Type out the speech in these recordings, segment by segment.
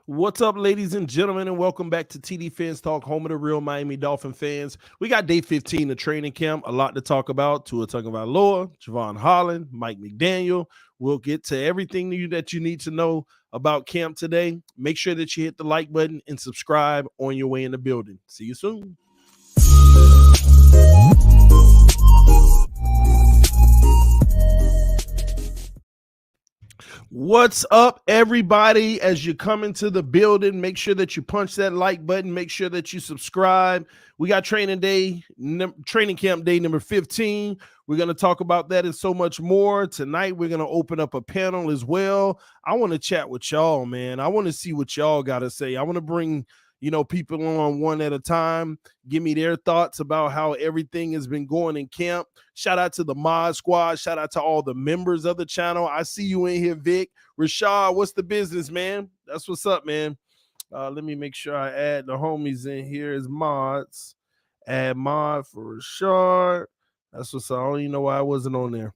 What's up, ladies and gentlemen, and welcome back to TDPHINSTALK, home of the real Miami Dolphin fans. We got day 15 of training camp, a lot to talk about. Tua Tagovailoa, Javon Holland, Mike McDaniel. We'll get to everything that you need to know about camp today. Make sure that you hit the like button and subscribe on your way in the building. See you soon. What's up, everybody? As you come into the building, make sure that you punch that like button. Make sure that you subscribe. We got training camp day number 15. We're going to talk about that and so much more. Tonight, we're going to open up a panel as well. I want to chat with y'all, man. I want to see what y'all got to say. I want to bring people on one at a time, give me their thoughts about how everything has been going in camp. Shout out to the mod squad. Shout out to all the members of the channel. I see you in here, Vic. Rashad, what's the business, man? That's what's up, man. Let me make sure I add the homies in here as mods. Add mod for Rashad. That's what's up. I don't even know why I wasn't on there.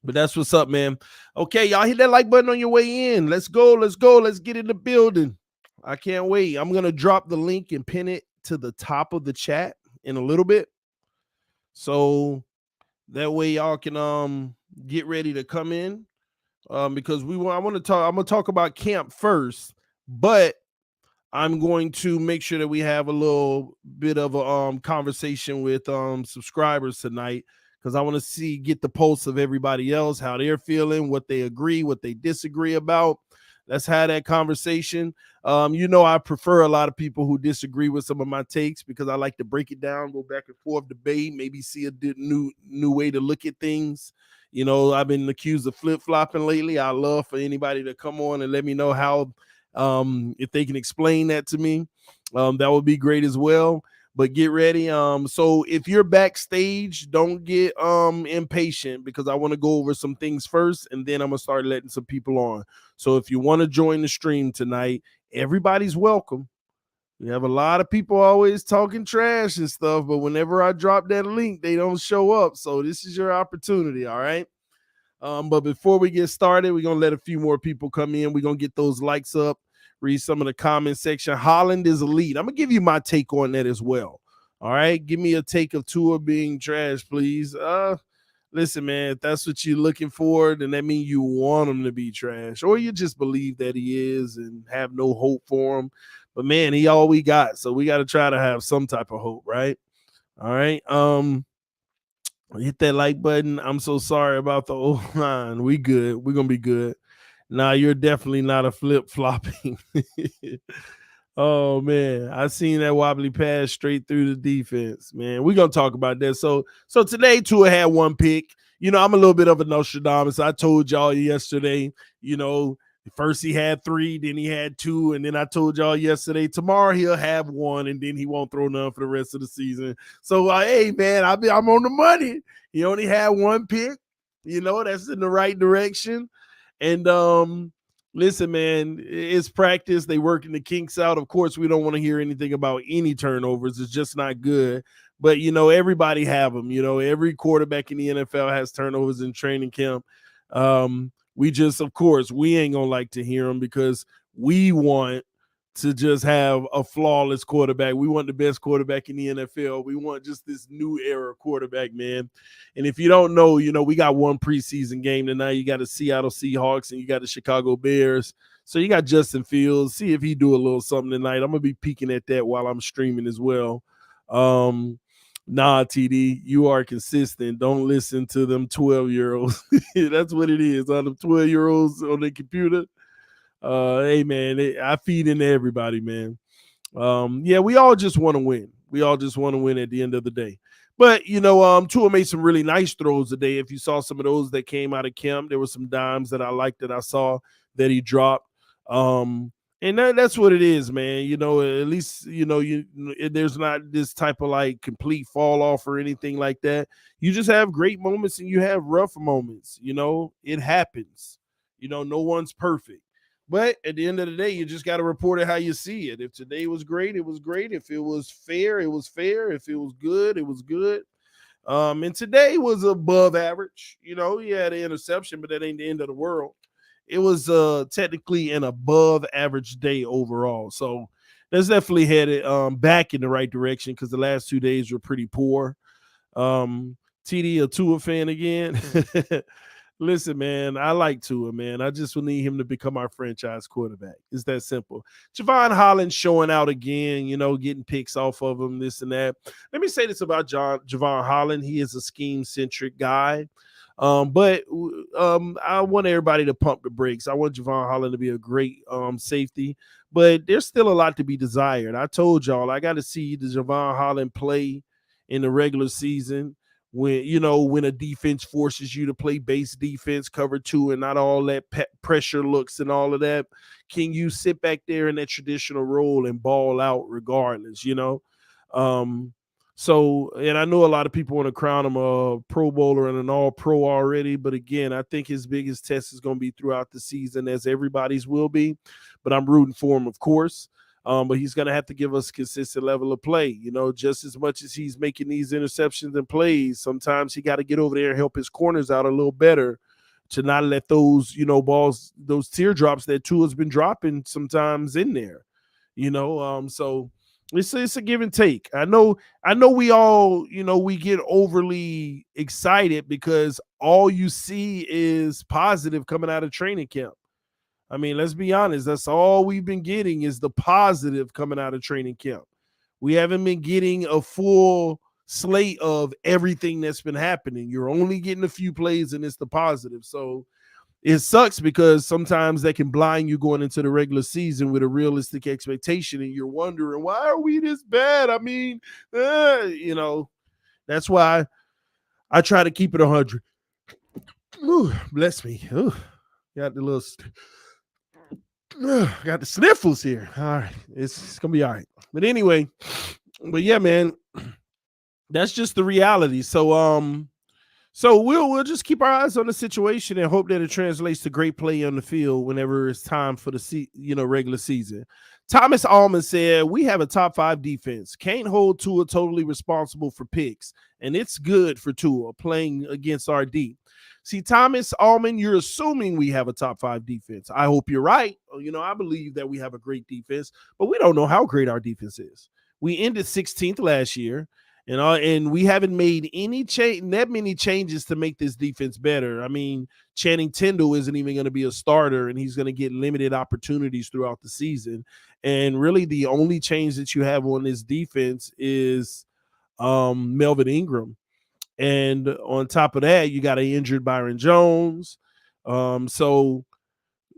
But that's what's up, man. Okay, y'all hit that like button on your way in. Let's go. Let's go. Let's get in the building. I can't wait. I'm going to drop the link and pin it to the top of the chat in a little bit. So that way y'all can get ready to come in because I'm going to talk about camp first, but I'm going to make sure that we have a little bit of a conversation with subscribers tonight because I want to get the pulse of everybody else, how they're feeling, what they agree, what they disagree about. Let's have that conversation. I prefer a lot of people who disagree with some of my takes because I like to break it down, go back and forth, debate, maybe see a new way to look at things. I've been accused of flip-flopping lately. I love for anybody to come on and let me know how, if they can explain that to me, that would be great as well. But get ready. So if you're backstage, don't get impatient because I want to go over some things first, and then I'm gonna start letting some people on. So if you want to join the stream tonight, everybody's welcome. We have a lot of people always talking trash and stuff, but whenever I drop that link, they don't show up. So this is your opportunity, all right? But before we get started, we're gonna let a few more people come in. We're gonna get those likes up. Read some of the comment section. Holland is elite. I'm gonna give you my take on that as well. All right, give me a take of Tua being trash, please. Listen, man, if that's what you're looking for, then that means you want him to be trash, or you just believe that he is and have no hope for him. But man, he all we got, so we got to try to have some type of hope, right? All right. Hit that like button. I'm so sorry about the O-line. We good. We're gonna be good. Nah, you're definitely not a flip-flopping. Oh, man. I seen that wobbly pass straight through the defense, man. We're going to talk about that. So today, Tua had one pick. I'm a little bit of a Nostradamus. I told y'all yesterday, first he had 3, then he had 2, and then I told y'all yesterday, tomorrow he'll have 1, and then he won't throw none for the rest of the season. So, hey, man, I'm on the money. He only had 1 pick. That's in the right direction. And listen, man, it's practice. They working the kinks out. Of course, we don't want to hear anything about any turnovers. It's just not good. But, everybody have them. Every quarterback in the NFL has turnovers in training camp. We just, of course, we ain't going to like to hear them because we want to just have a flawless quarterback. We want the best quarterback in the NFL. We want just this new era quarterback, man. And if you don't know, we got one preseason game tonight. You got the Seattle Seahawks and you got the Chicago Bears. So you got Justin Fields. See if he do a little something tonight. I'm going to be peeking at that while I'm streaming as well. Nah, TD, you are consistent. Don't listen to them 12-year-olds. That's what it is. On the 12-year-olds on the computer. Hey, man, I feed into everybody, man. Yeah, we all just want to win. We all just want to win at the end of the day. But, Tua made some really nice throws today. If you saw some of those that came out of camp, there were some dimes that I liked that I saw that he dropped. And that's what it is, man. At least, there's not this type of like complete fall off or anything like that. You just have great moments and you have rough moments. It happens. No one's perfect. But at the end of the day, you just got to report it how you see it. If today was great, it was great. If it was fair, it was fair. If it was good, it was good. And today was above average. He had an interception, but that ain't the end of the world. it was technically an above average day overall. So that's definitely headed back in the right direction because the last 2 days were pretty poor. TD, a Tua fan again. Listen, man, I like Tua, man. I just will need him to become our franchise quarterback. It's that simple. Javon Holland showing out again, getting picks off of him, this and that. Let me say this about Javon Holland. He is a scheme-centric guy. But I want everybody to pump the brakes. I want Javon Holland to be a great safety, but there's still a lot to be desired. I told y'all I got to see the Javon Holland play in the regular season when a defense forces you to play base defense, cover two, and not all that pressure looks and all of that. Can you sit back there in that traditional role and ball out regardless? So, and I know a lot of people want to crown him a Pro Bowler and an All-Pro already, but again, I think his biggest test is going to be throughout the season, as everybody's will be. But I'm rooting for him, of course. But he's going to have to give us a consistent level of play. Just as much as he's making these interceptions and plays, sometimes he got to get over there and help his corners out a little better to not let those, balls, those teardrops that Tua's been dropping sometimes in there. So it's a give and take. I know we all, we get overly excited because all you see is positive coming out of training camp. I mean, let's be honest. That's all we've been getting is the positive coming out of training camp. We haven't been getting a full slate of everything that's been happening. You're only getting a few plays and it's the positive. So it sucks because sometimes that can blind you going into the regular season with a realistic expectation and you're wondering, why are we this bad? I mean, that's why I try to keep it 100. Ooh, bless me. Ooh, got the sniffles here. All right. It's going to be all right. But anyway, yeah, man, that's just the reality. So we'll just keep our eyes on the situation and hope that it translates to great play on the field whenever it's time for the regular season. Thomas Allman said, we have a top 5 defense. Can't hold Tua totally responsible for picks, and it's good for Tua playing against our D. See, Thomas Allman, you're assuming we have a top 5 defense. I hope you're right. I believe that we have a great defense, but we don't know how great our defense is. We ended 16th last year. And we haven't made that many changes to make this defense better. I mean, Channing Tindall isn't even going to be a starter, and he's going to get limited opportunities throughout the season. And really, the only change that you have on this defense is Melvin Ingram. And on top of that, you got an injured Byron Jones. So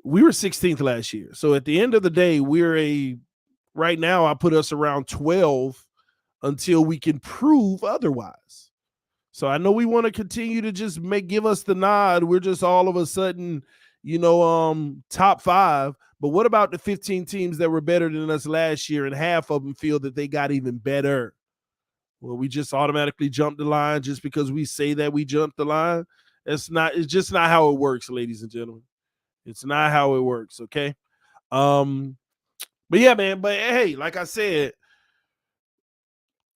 we were 16th last year. So at the end of the day, right now, I put us around 12 until we can prove otherwise. So I know we want to continue to just give us the nod. We're just all of a sudden, top 5. But what about the 15 teams that were better than us last year and half of them feel that they got even better? Well, we just automatically jumped the line just because we say that we jumped the line. It's just not how it works, ladies and gentlemen. It's not how it works, okay? But yeah, man, but hey, like I said,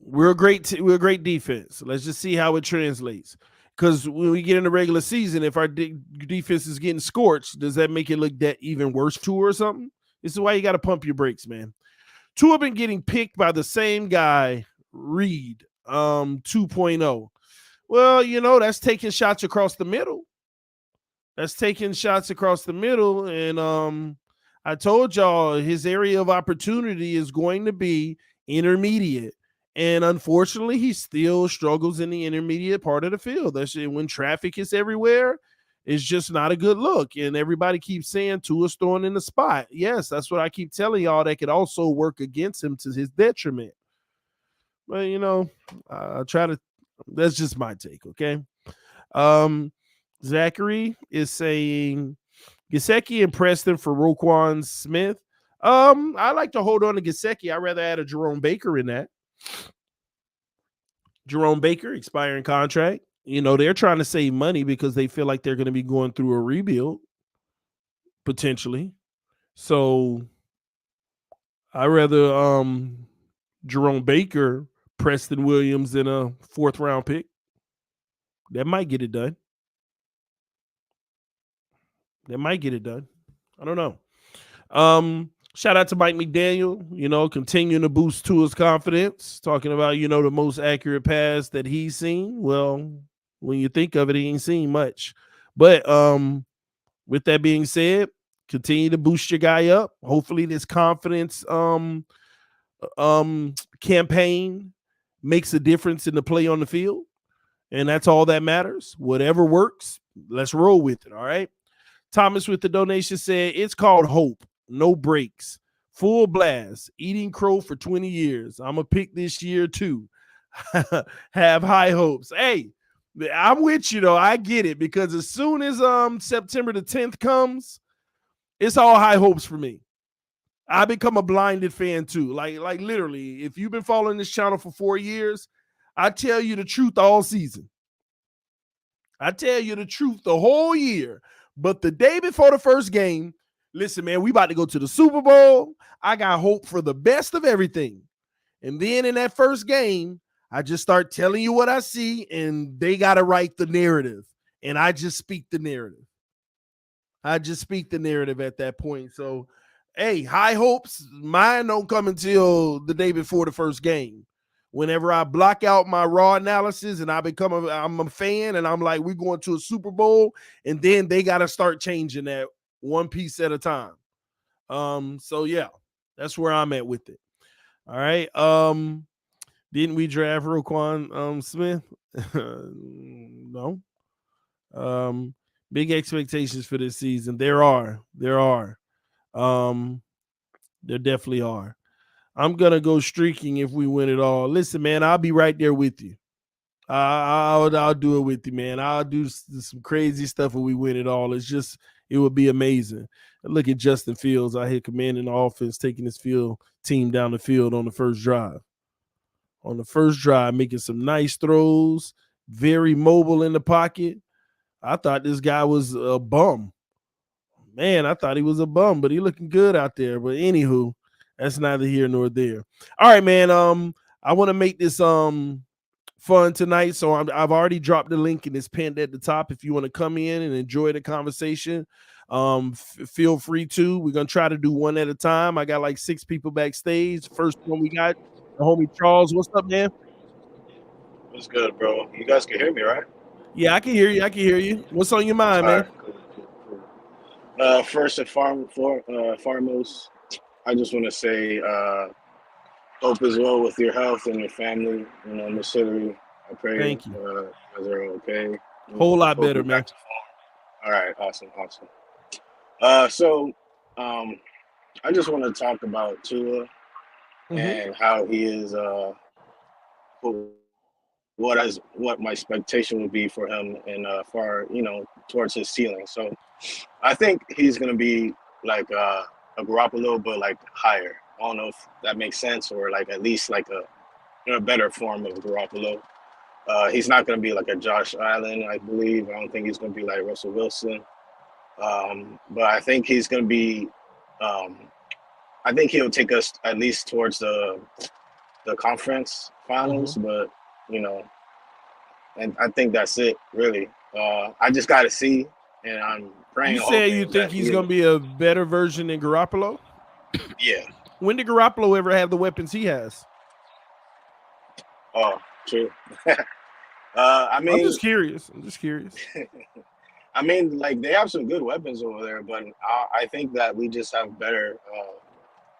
we're a great defense. Let's just see how it translates. Because when we get in the regular season, if our defense is getting scorched, does that make it look that even worse, Tua, or something? This is why you got to pump your brakes, man. Tua been getting picked by the same guy, Reed, 2.0. Well, that's taking shots across the middle. And I told y'all his area of opportunity is going to be intermediate. And unfortunately, he still struggles in the intermediate part of the field. That's when traffic is everywhere. It's just not a good look. And everybody keeps saying Tua's throwing in the spot. Yes, that's what I keep telling y'all. That could also work against him to his detriment. But, that's just my take, okay? Zachary is saying Gesicki and Preston for Roquan Smith. I like to hold on to Gesicki. I'd rather add a Jerome Baker in that. Jerome Baker, expiring contract. They're trying to save money because they feel like they're going to be going through a rebuild, potentially. So I'd rather Jerome Baker, Preston Williams, in a 4th round pick. That might get it done. I don't know. Shout out to Mike McDaniel, continuing to boost Tua's confidence, talking about, the most accurate pass that he's seen. Well, when you think of it, he ain't seen much. But with that being said, continue to boost your guy up. Hopefully this confidence campaign makes a difference in the play on the field. And that's all that matters. Whatever works, let's roll with it. All right. Thomas with the donation said, it's called hope. No breaks. Full blast. Eating crow for 20 years. I'm going to pick this year too. Have high hopes. Hey, I'm with you though. I get it, because as soon as September the 10th comes, it's all high hopes for me. I become a blinded fan too. Like literally, if you've been following this channel for 4 years, I tell you the truth all season. I tell you the truth the whole year. But the day before the first game, listen, man, we about to go to the Super Bowl. I got hope for the best of everything. And then in that first game, I just start telling you what I see, and they got to write the narrative. And I just speak the narrative. I just speak the narrative at that point. So, hey, high hopes. Mine don't come until the day before the first game. Whenever I block out my raw analysis and I'm a fan, and I'm like, we're going to a Super Bowl, and then they got to start changing that one piece at a time. So yeah, that's where I'm at with it. All right. Didn't we draft Roquan Smith? No. Big expectations for this season. There are. There definitely are. I'm gonna go streaking if we win it all. Listen, man, I'll be right there with you. I'll do it with you, man. I'll do some crazy stuff when we win it all. It would be amazing. Look at Justin Fields out here commanding the offense, taking his team down the field on the first drive. On the first drive, making some nice throws, very mobile in the pocket. I thought this guy was a bum. Man, I thought he was a bum, but he looking good out there. But anywho, that's neither here nor there. All right, man. I want to make this fun tonight, so I've already dropped the link and it's pinned at the top. If you want to come in and enjoy the conversation, feel free to. We're gonna try to do one at a time. I got like 6 people backstage. First one we got the homie Charles. What's up, man? What's good, bro? You guys can hear me, right? Yeah, I can hear you. What's on your mind, man? Right, cool. First and foremost, I just want to say hope as well with your health and your family. Miss Hillary, I pray Thank you. You guys are okay. Whole lot better, man. All right, awesome. So I just want to talk about Tua and how he is. What my expectation would be for him and towards his ceiling. So I think he's gonna be like a Garoppolo, but like higher. I don't know if that makes sense, or like at least like a better form of Garoppolo. He's not gonna be like a Josh Allen, I believe. I don't think he's gonna be like Russell Wilson. But I think he's gonna be. I think he'll take us at least towards the conference finals, but and I think that's it, really. I just got to see, and I'm praying. You say you think he's going to be a better version than Garoppolo? Yeah. When did Garoppolo ever have the weapons he has? Oh, true. I'm just curious. I mean, like, they have some good weapons over there, but I think that we just have better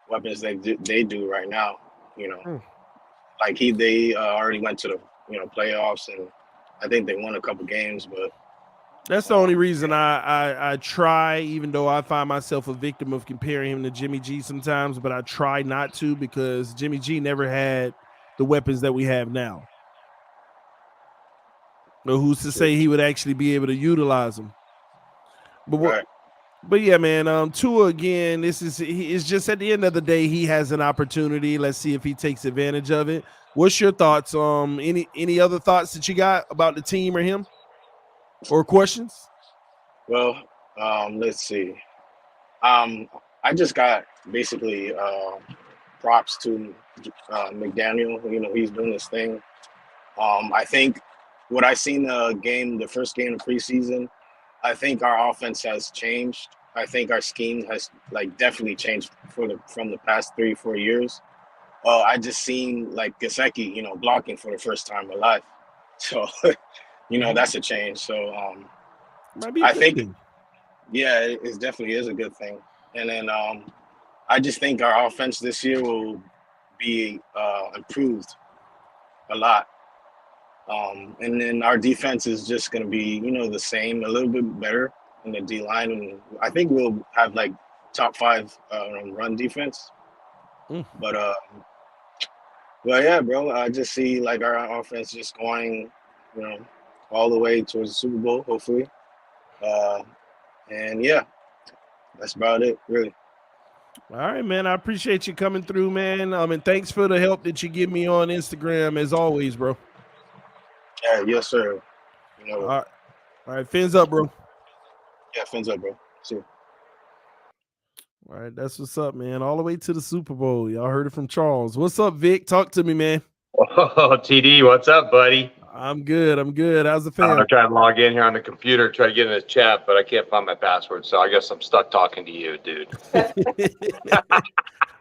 weapons they do right now. Like they already went to the playoffs, and I think they won a couple games, but that's the only reason I try, even though I find myself a victim of comparing him to Jimmy G sometimes, but I try not to, because Jimmy G never had the weapons that we have now. No, who's to say he would actually be able to utilize them? But yeah, man, Tua again. It's just at the end of the day, he has an opportunity. Let's see if he takes advantage of it. What's your thoughts? Any other thoughts that you got about the team or him, or questions? Well, let's see. I just got basically props to McDaniel. He's doing this thing. I think what I seen the first game of preseason, I think our offense has changed. I think our scheme has like definitely changed from the past 3-4 years. I just seen like Gesicki, blocking for the first time in my life. So, that's a change. So, Might be a I good think, thing. yeah, it definitely is a good thing. And then I just think our offense this year will be improved a lot. And then our defense is just going to be, the same, a little bit better in the D line. And I think we'll have like top 5 run defense. But yeah, bro, I just see like our offense just going, all the way towards the Super Bowl, hopefully. And yeah, that's about it, really. All right, man. I appreciate you coming through, man. And thanks for the help that you give me on Instagram, as always, bro. Yeah, yes, sir. All right, fins up, bro. Yeah, fins up, bro. See you. All right, that's what's up, man. All the way to the Super Bowl. Y'all heard it from Charles. What's up, Vic? Talk to me, man. Oh, TD, what's up, buddy? I'm good. How's the fam? I'm trying to log in here on the computer, try to get in the chat, but I can't find my password, so I guess I'm stuck talking to you, dude.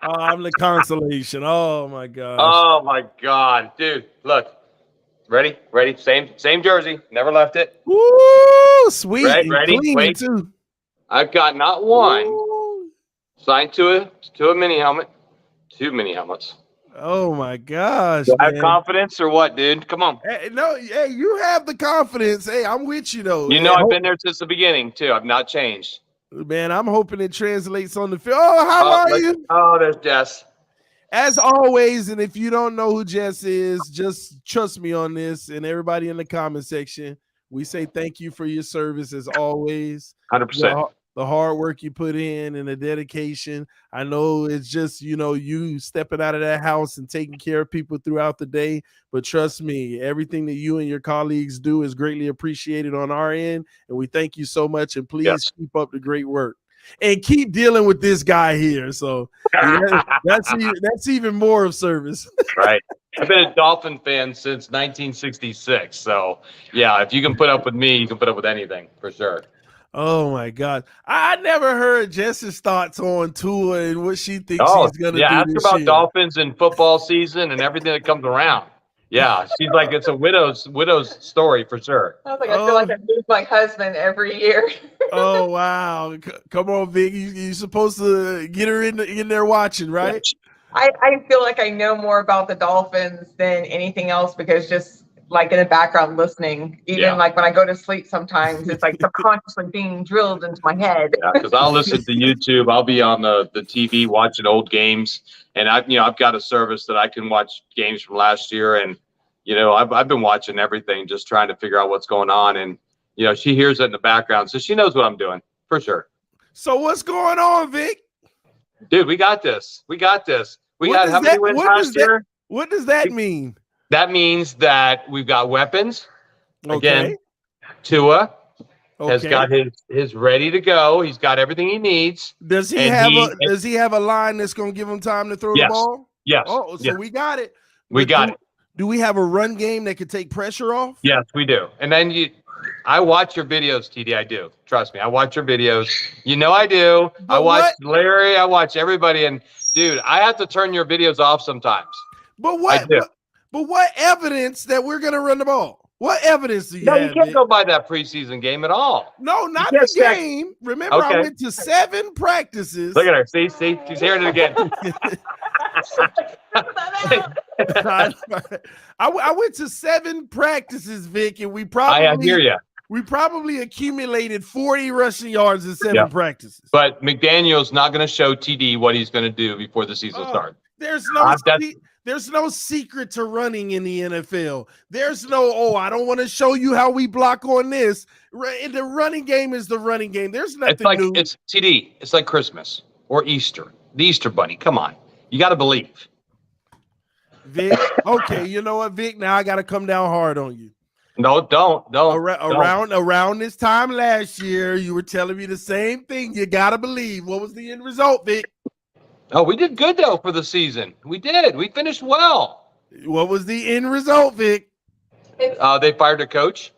I'm the consolation. Oh my gosh. Oh my God, dude! Look, ready? Same jersey, never left it. Woo, sweet. Ready? Wait. Too. I've got not one signed to a mini helmet, 2 mini helmets. Oh my gosh. Do I have confidence or what, dude? Come on. Hey, no, hey, you have the confidence. Hey, I'm with you though. I've been there since the beginning too. I've not changed. Man, I'm hoping it translates on the field. Oh, how are you? Oh, there's Jess. As always, and if you don't know who Jess is, just trust me on this. And everybody in the comment section, we say thank you for your service as always. 100%. The hard work you put in and the dedication. I know it's just, you stepping out of that house and taking care of people throughout the day. But trust me, everything that you and your colleagues do is greatly appreciated on our end. And we thank you so much. And please keep up the great work and keep dealing with this guy here. So that's even more of service. Right. I've been a Dolphin fan since 1966. So, yeah, if you can put up with me, you can put up with anything for sure. Oh my God! I never heard Jess's thoughts on Tua and what she thinks he's gonna do. Yeah, ask this about year. Dolphins and football season and everything that comes around. Yeah, she's like it's a widow's story for sure. I was like, I feel like I lose my husband every year. Oh wow! Come on, Vic. You're supposed to get her in there watching, right? I feel like I know more about the Dolphins than anything else because just like in the background listening, even like when I go to sleep sometimes, it's like subconsciously being drilled into my head. Yeah, because I'll listen to YouTube. I'll be on the TV watching old games, and I've got a service that I can watch games from last year, and I've been watching everything, just trying to figure out what's going on, and she hears it in the background, so she knows what I'm doing for sure. So what's going on, Vic? Dude, we got this. We got how many wins last year? What does that mean? That means that we've got weapons. Okay. Again, Tua has got his ready to go. He's got everything he needs. Does he have a line that's going to give him time to throw the ball? Yes. Oh, so we got it. We got it. Do we have a run game that could take pressure off? Yes, we do. And then I watch your videos, TD. I do. Trust me. I watch your videos. I do. But I watch Larry. I watch everybody. And dude, I have to turn your videos off sometimes. But what? But what evidence that we're going to run the ball? What evidence do you have? No, you can't go by that preseason game at all. No, not the game. Remember, I went to 7 practices. Look at her. See? She's hearing it again. I went to 7 practices, Vic, and I hear you. We probably accumulated 40 rushing yards in 7 practices. But McDaniel's not going to show TD what he's going to do before the season starts. There's no secret to running in the NFL. There's no, I don't want to show you how we block on this. The running game is the running game. There's nothing new. It's TD. It's like Christmas or Easter. The Easter Bunny. Come on. You got to believe. Vic, okay, you know what, Vic? Now I got to come down hard on you. No, don't. Around this time last year, you were telling me the same thing. You got to believe. What was the end result, Vic? Oh, we did good, though, for the season. We did. We finished well. What was the end result, Vic? They fired a coach.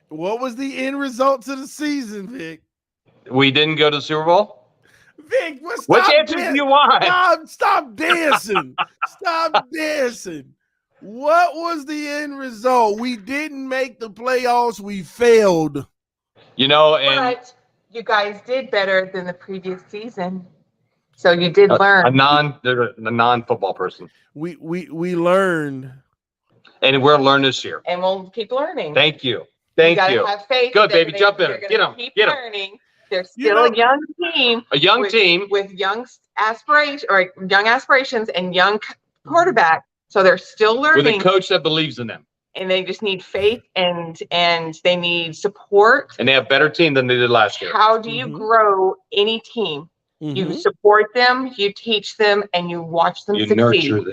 What was the end result to the season, Vic? We didn't go to the Super Bowl? Vic, which answer do you want? Stop dancing. Stop dancing. What was the end result? We didn't make the playoffs. We failed. And but you guys did better than the previous season. So you did learn. A non-football person. We learned. And we'll learn this year. And we'll keep learning. Thank you. You gotta have faith. Good, baby. Jump in. Get them. Keep Get them. learning. They're still a young team. A young team with young aspirations and young quarterback. So they're still learning. With a coach that believes in them. And they just need faith and they need support. And they have a better team than they did last year. How do you grow any team? You support them, you teach them, and you watch them succeed. Nurture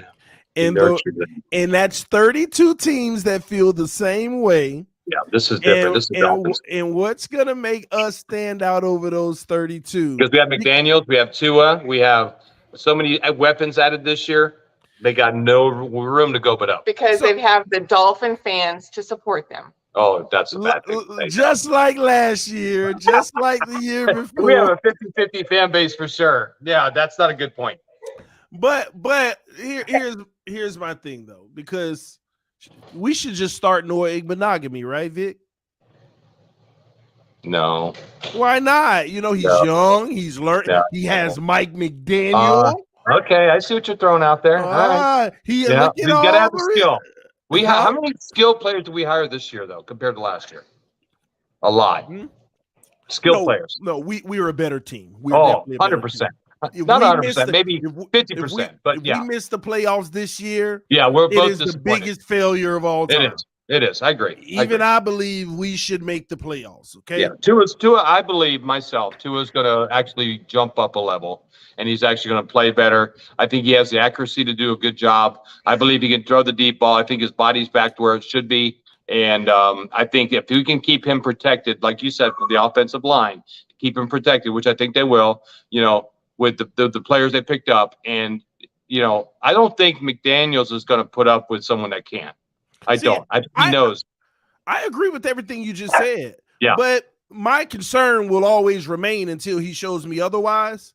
them. And that's 32 teams that feel the same way. Yeah, this is different. This is Dolphins. And what's going to make us stand out over those 32? Because we have McDaniels, we have Tua, we have so many weapons added this year. They got no room to go but up. Because they have the Dolphin fans to support them. Oh, that's a bad thing. Just like last year, just like the year before. We have a 50-50 fan base for sure. Yeah, that's not a good point. But here's my thing though, because we should just start Noah monogamy, right, Vic? No. Why not? He's young. He's learned. He has Mike McDaniel. Okay, I see what you're throwing out there. All right. He's got to have the skill. How many skilled players did we hire this year, though, compared to last year? A lot. Skilled players. No, we were a better team. We were 100%. Not 100%, maybe 50%. But we missed the playoffs this year. Yeah, we're both disappointed. The biggest failure of all time. It is. I agree. I believe we should make the playoffs. Okay. Yeah. Tua. I believe myself. Tua's going to actually jump up a level, and he's actually going to play better. I think he has the accuracy to do a good job. I believe he can throw the deep ball. I think his body's back to where it should be, and I think if we can keep him protected, like you said, from the offensive line, keep him protected, which I think they will. With the players they picked up, and I don't think McDaniels is going to put up with someone that can't. He knows. I agree with everything you just said. Yeah. But my concern will always remain until he shows me otherwise.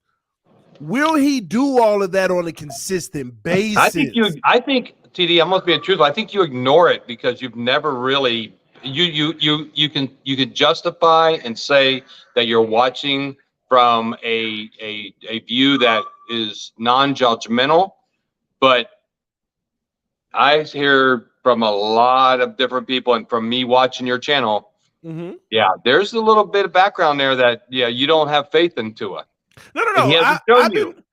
Will he do all of that on a consistent basis? I think TD, I'm going to be truthful. I think you ignore it because you've never really you can justify and say that you're watching from a view that is non-judgmental, but I hear from a lot of different people, and from me watching your channel, there's a little bit of background there that you don't have faith in Tua. No. He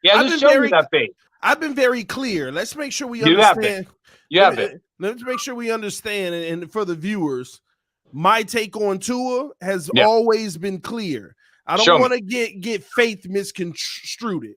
hasn't shown you that faith. I've been very clear. Let's make sure we understand. You have it. Let's make sure we understand, and for the viewers, my take on Tua has always been clear. I don't want to get faith misconstrued.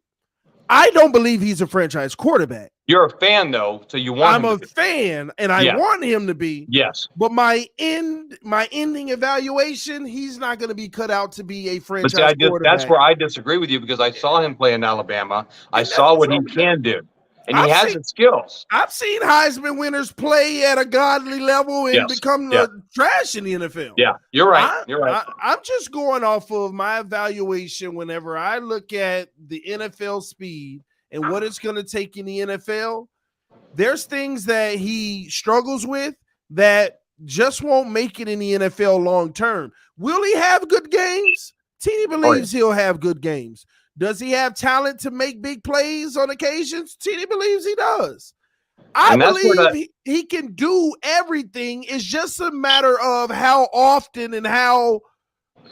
I don't believe he's a franchise quarterback. You're a fan, though, so you want him to be. I'm a fan, and I want him to be. Yes. But my ending evaluation, he's not going to be cut out to be a franchise quarterback. That's where I disagree with you, because I saw him play in Alabama. I saw what he can do. And he has the skills. I've seen Heisman winners play at a godly level and become trash in the NFL. Yeah, you're right. I'm just going off of my evaluation whenever I look at the NFL speed and what it's going to take in the NFL. There's things that he struggles with that just won't make it in the NFL long term. Will he have good games? TD believes he'll have good games. Does he have talent to make big plays on occasions? TD believes he does. I believe he can do everything. It's just a matter of how often and how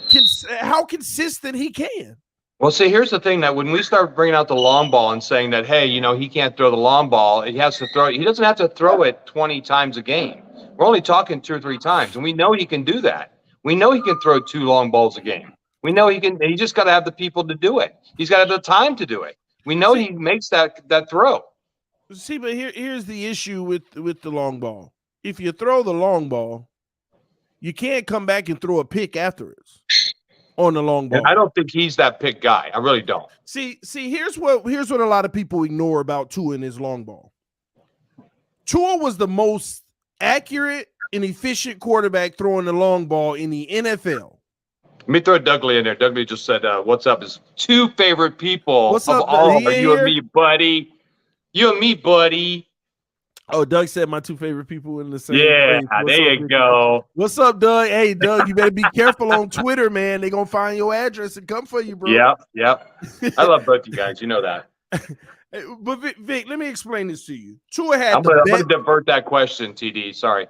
consistent he can. Well, see, here's the thing, that when we start bringing out the long ball and saying that, hey, he can't throw the long ball, he has to throw it. He doesn't have to throw it 20 times a game. We're only talking 2 or 3 times, and we know he can do that. We know he can throw 2 long balls a game. We know he can. He just got to have the people to do it. He's got to have the time to do it. We know he makes that throw. See, but here's the issue with the long ball. If you throw the long ball, you can't come back and throw a pick afterwards on the long ball. And I don't think he's that pick guy. I really don't. See, here's what a lot of people ignore about Tua and his long ball. Tua was the most accurate and efficient quarterback throwing the long ball in the NFL. Let me throw Dougley in there. Dougley just said, what's up? His two favorite people What's of up, all he are in you and here? me, buddy. You and me, buddy. Oh, Doug said my two favorite people in the same Yeah, place. What's there up, you Vic? go. What's up, Doug? Hey, Doug, you better be careful on Twitter, man. They're going to find your address and come for you, bro. Yep. I love both you guys. You know that. But Vic, let me explain this to you. Tua had I'm going to divert that question, TD. Sorry.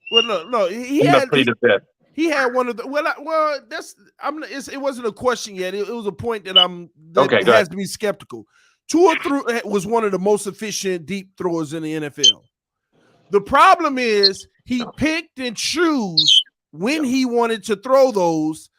Well, no, he I'm had plead the fifth. he had one of the it wasn't a question yet. It was a point that Okay, go has ahead. to be skeptical. Tua was one of the most efficient deep throwers in the NFL. The problem is he picked and chose when he wanted to throw those,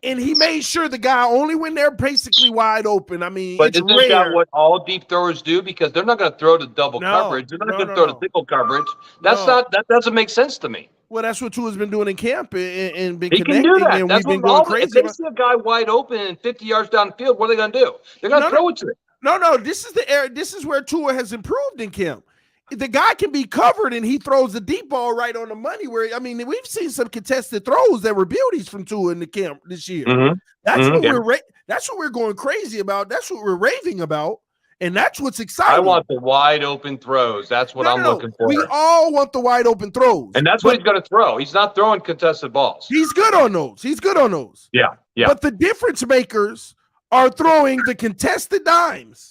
and he made sure the guy only when they're basically wide open. I mean, But it's isn't rare. that what all deep throwers do? Because they're not going to throw to double coverage. They're not going to throw to single coverage. That doesn't make sense to me. Well, that's what Tua's been doing in camp and been He connecting. can do that. And That's we've been what going crazy. If they see a guy wide open and 50 yards down the field, what are they going to do? They're going to throw it to him. No. This is the area. This is where Tua has improved in camp. The guy can be covered and he throws the deep ball right on the money. Where I mean, we've seen some contested throws that were beauties from Tua in the camp this year. Mm-hmm. That's what we're going crazy about. That's what we're raving about, and that's what's exciting. I want the wide open throws. That's what I'm looking for. We all want the wide open throws, and that's what he's going to throw. He's not throwing contested balls. He's good on those. Yeah. But the difference makers are throwing the contested dimes.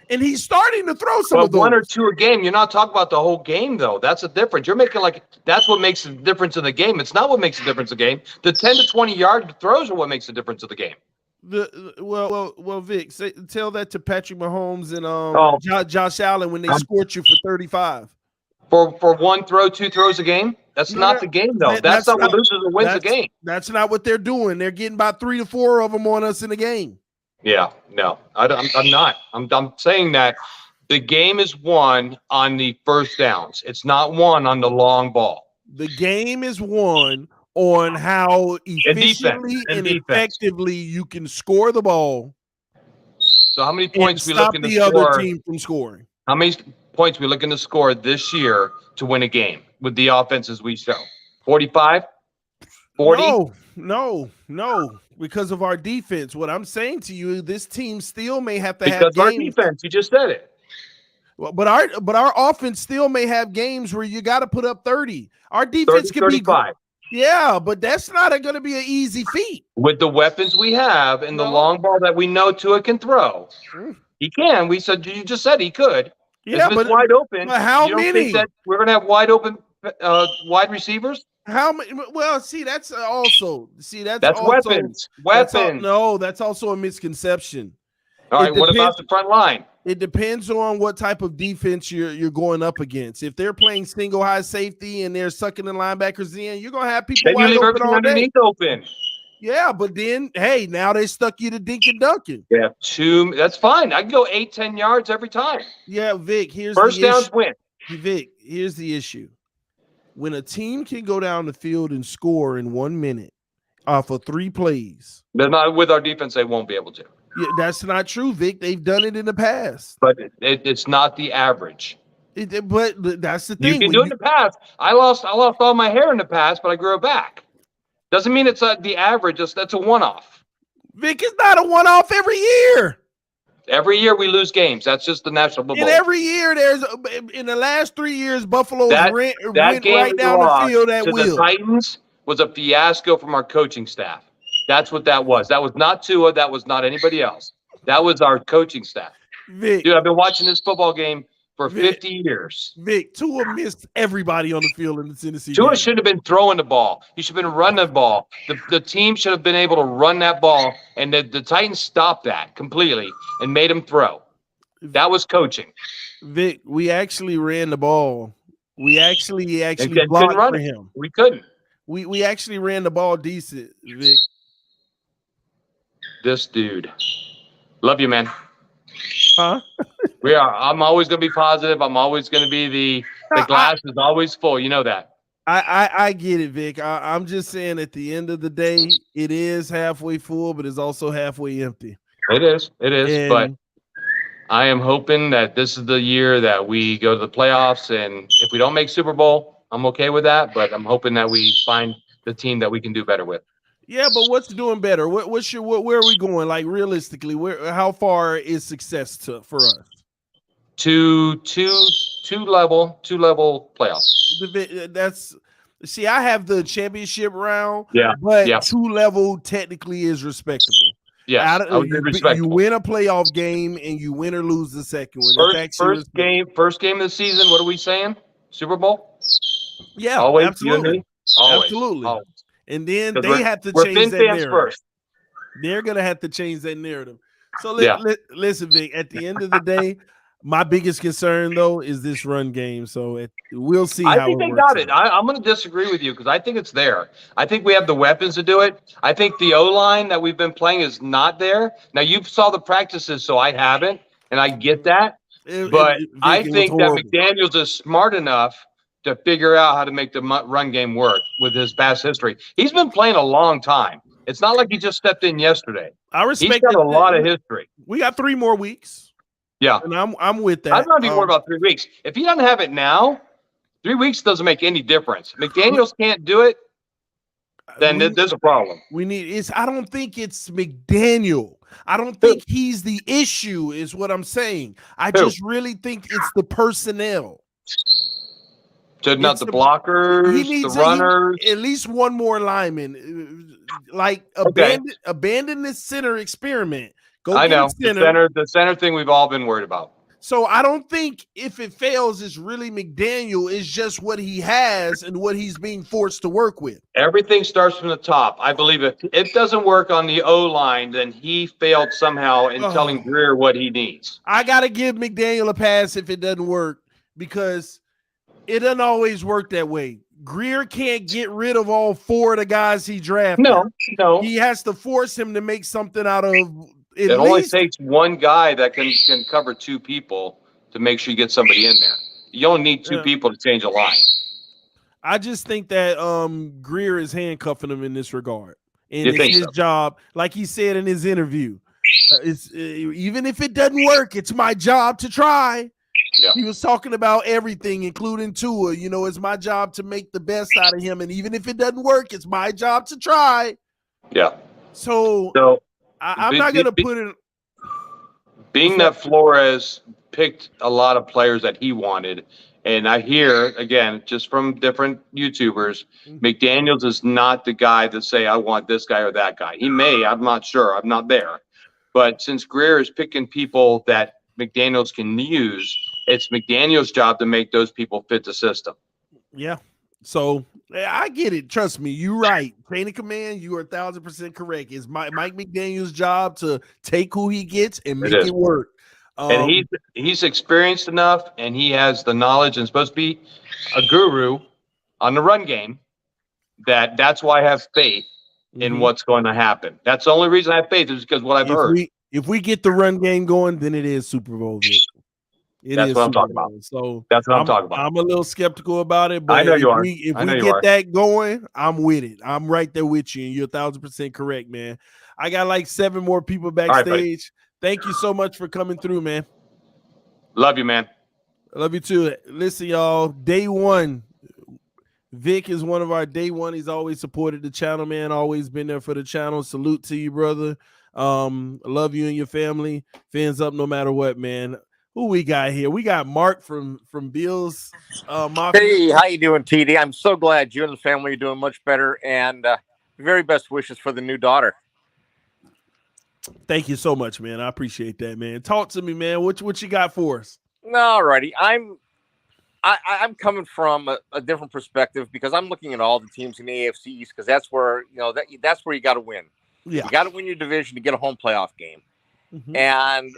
And he's starting to throw some of those. One or two a game. You're not talking about the whole game, though. That's the difference. You're making that's what makes the difference in the game. It's not what makes the difference in the game. The 10 to 20-yard throws are what makes the difference of the game. Well, Vic, tell that to Patrick Mahomes and Josh Allen when they scored you for 35. For one throw, two throws a game? That's not the game, though. That's not what loses or wins the game. That's not what they're doing. They're getting about 3 to 4 of them on us in the game. Yeah, no, I'm not. I'm saying that the game is won on the first downs. It's not won on the long ball. The game is won on how efficiently and effectively you can score the ball. So how many points we looking to score? Stop the other team from scoring. How many points we looking to score this year to win a game with the offenses we show? 45? 40? No. Because of our defense. What I'm saying to you, this team still may have to have games. Because our defense, you just said it. Well, but our offense still may have games where you got to put up 30. Our defense 30, can 35. be Yeah, but that's not going to be an easy feat. With the weapons we have and the long ball that we know Tua can throw. He can. You just said he could. Yeah, but wide open. But how you don't many? Think that we're going to have wide open wide receivers? How many? Well, that's weapons. Weapons. That's also a misconception. All right. What about the front line? It depends on what type of defense you're going up against. If they're playing single high safety and they're sucking the linebackers in, you're gonna have people wide open all day. Underneath open. Yeah, but then hey, now they stuck you to Dink and Duncan. Yeah, that's fine. I can go 8-10 yards every time. Yeah, Vic. Here's first the downs issue. Win. Vic, here's the issue. When a team can go down the field and score in 1 minute off of 3 plays, they're not with our defense. They won't be able to. Yeah, that's not true, Vic. They've done it in the past, but it's not the average. But that's the thing. You can do it in the past. I lost all my hair in the past, but I grew it back. Doesn't mean it's the average. That's a one-off. Vic, it's not a one-off every year. Every year we lose games. That's just the National Football. And every year in the last 3 years, Buffalo went right down the field at will. The Titans was a fiasco from our coaching staff. That's what that was. That was not Tua. That was not anybody else. That was our coaching staff. Vic, dude, I've been watching this football game for 50 years. Vic, Tua missed everybody on the field in the Tennessee Tua game. should have been throwing the ball. He should have been running the ball. The team should have been able to run that ball, and the Titans stopped that completely and made him throw. That was coaching. Vic, we actually ran the ball. We actually blocked for him. We couldn't. We actually ran the ball decent, Vic. This dude. Love you, man. Huh? I'm always going to be positive. I'm always going to be the glass is always full. You know that. I get it, Vic. I'm just saying at the end of the day, it is halfway full, but it's also halfway empty. It is. But I am hoping that this is the year that we go to the playoffs. And if we don't make Super Bowl, I'm okay with that. But I'm hoping that we find the team that we can do better with. Yeah, but what's doing better? Where are we going? Like realistically, how far is success for us? Two level playoffs. That's see, I have the championship round, Yeah, but yeah. 2-level technically is respectable. Yes, I would be You respectable. win a playoff game and you win or lose the second one. First game of the season. What are we saying? Super Bowl? Yeah, Always, absolutely. you and me? Always. Absolutely. Always. And then they have to We're change Fin that fans narrative. first. They're gonna have to change that narrative. So Yeah. listen, Vic. At the end of the day, my biggest concern though is this run game. So we'll see. I how think it they works got it. out. I'm going to disagree with you because I think it's there. I think we have the weapons to do it. I think the O-line that we've been playing is not there. Now, you saw the practices, so I haven't, and I get that. But Vic, I it was think that horrible. McDaniels is smart enough to figure out how to make the run game work with his past history. He's been playing a long time. It's not like he just stepped in yesterday. I respect. He's got a lot of history. We got 3 more weeks. Yeah, and I'm with that. I'm not even worried about 3 weeks. If he doesn't have it now, 3 weeks doesn't make any difference. McDaniels can't do it, then there's a problem. I don't think it's McDaniel. I don't think he's the issue, is what I'm saying. I just really think it's the personnel. Not the blockers, the runners. At least one more lineman. Like abandon this center experiment. I know the center thing we've all been worried about. So I don't think if it fails, it's really McDaniel. It's just what he has and what he's being forced to work with. Everything starts from the top. I believe if it doesn't work on the O-line, then he failed somehow in telling Greer what he needs. I got to give McDaniel a pass if it doesn't work, because it doesn't always work that way. Greer can't get rid of all 4 of the guys he drafted. No. He has to force him to make something out of it. Only takes one guy that can cover 2 people to make sure you get somebody in there. You only need 2 people to change a line. I just think that Greer is handcuffing him in this regard. And it's his job, like he said in his interview, it's even if it doesn't work, it's my job to try. Yeah. He was talking about everything, including Tua. It's my job to make the best out of him. And even if it doesn't work, it's my job to try. Yeah. So I'm not going to put it. Being that Flores picked a lot of players that he wanted, and I hear, again, just from different YouTubers, McDaniels is not the guy to say, I want this guy or that guy. He may, I'm not sure. I'm not there. But since Greer is picking people that McDaniels can use, it's McDaniels' job to make those people fit the system. Yeah. So I get it. Trust me. You're right. Training command, you are 1,000% correct. It's Mike McDaniels' job to take who he gets and make it work. And he's experienced enough, and he has the knowledge and supposed to be a guru on the run game. That's why I have faith in what's going to happen. That's the only reason I have faith, is because what I've heard. If we get the run game going, then it is Super Bowl. That's what I'm talking about. So that's what I'm talking about. I'm a little skeptical about it, but I know you are. If we get that going, I'm with it. I'm right there with you, and you're 1,000% correct, man. I got like 7 more people backstage. Thank you so much for coming through, man. Love you, man. I love you too. Listen, y'all, day one. Vic is one of our day one. He's always supported the channel, man. Always been there for the channel. Salute to you, brother. Love you and your family. Fins up no matter what, man. Who we got here? We got Mark from Bill's Mafia. Hey, how you doing, TD? I'm so glad you and the family are doing much better, and very best wishes for the new daughter. Thank you so much, man. I appreciate that, man. Talk to me, man. What you got for us? All righty. I'm coming from a different perspective, because I'm looking at all the teams in the AFC East, because that's where that's where you got to win. Yeah. You got to win your division to get a home playoff game. And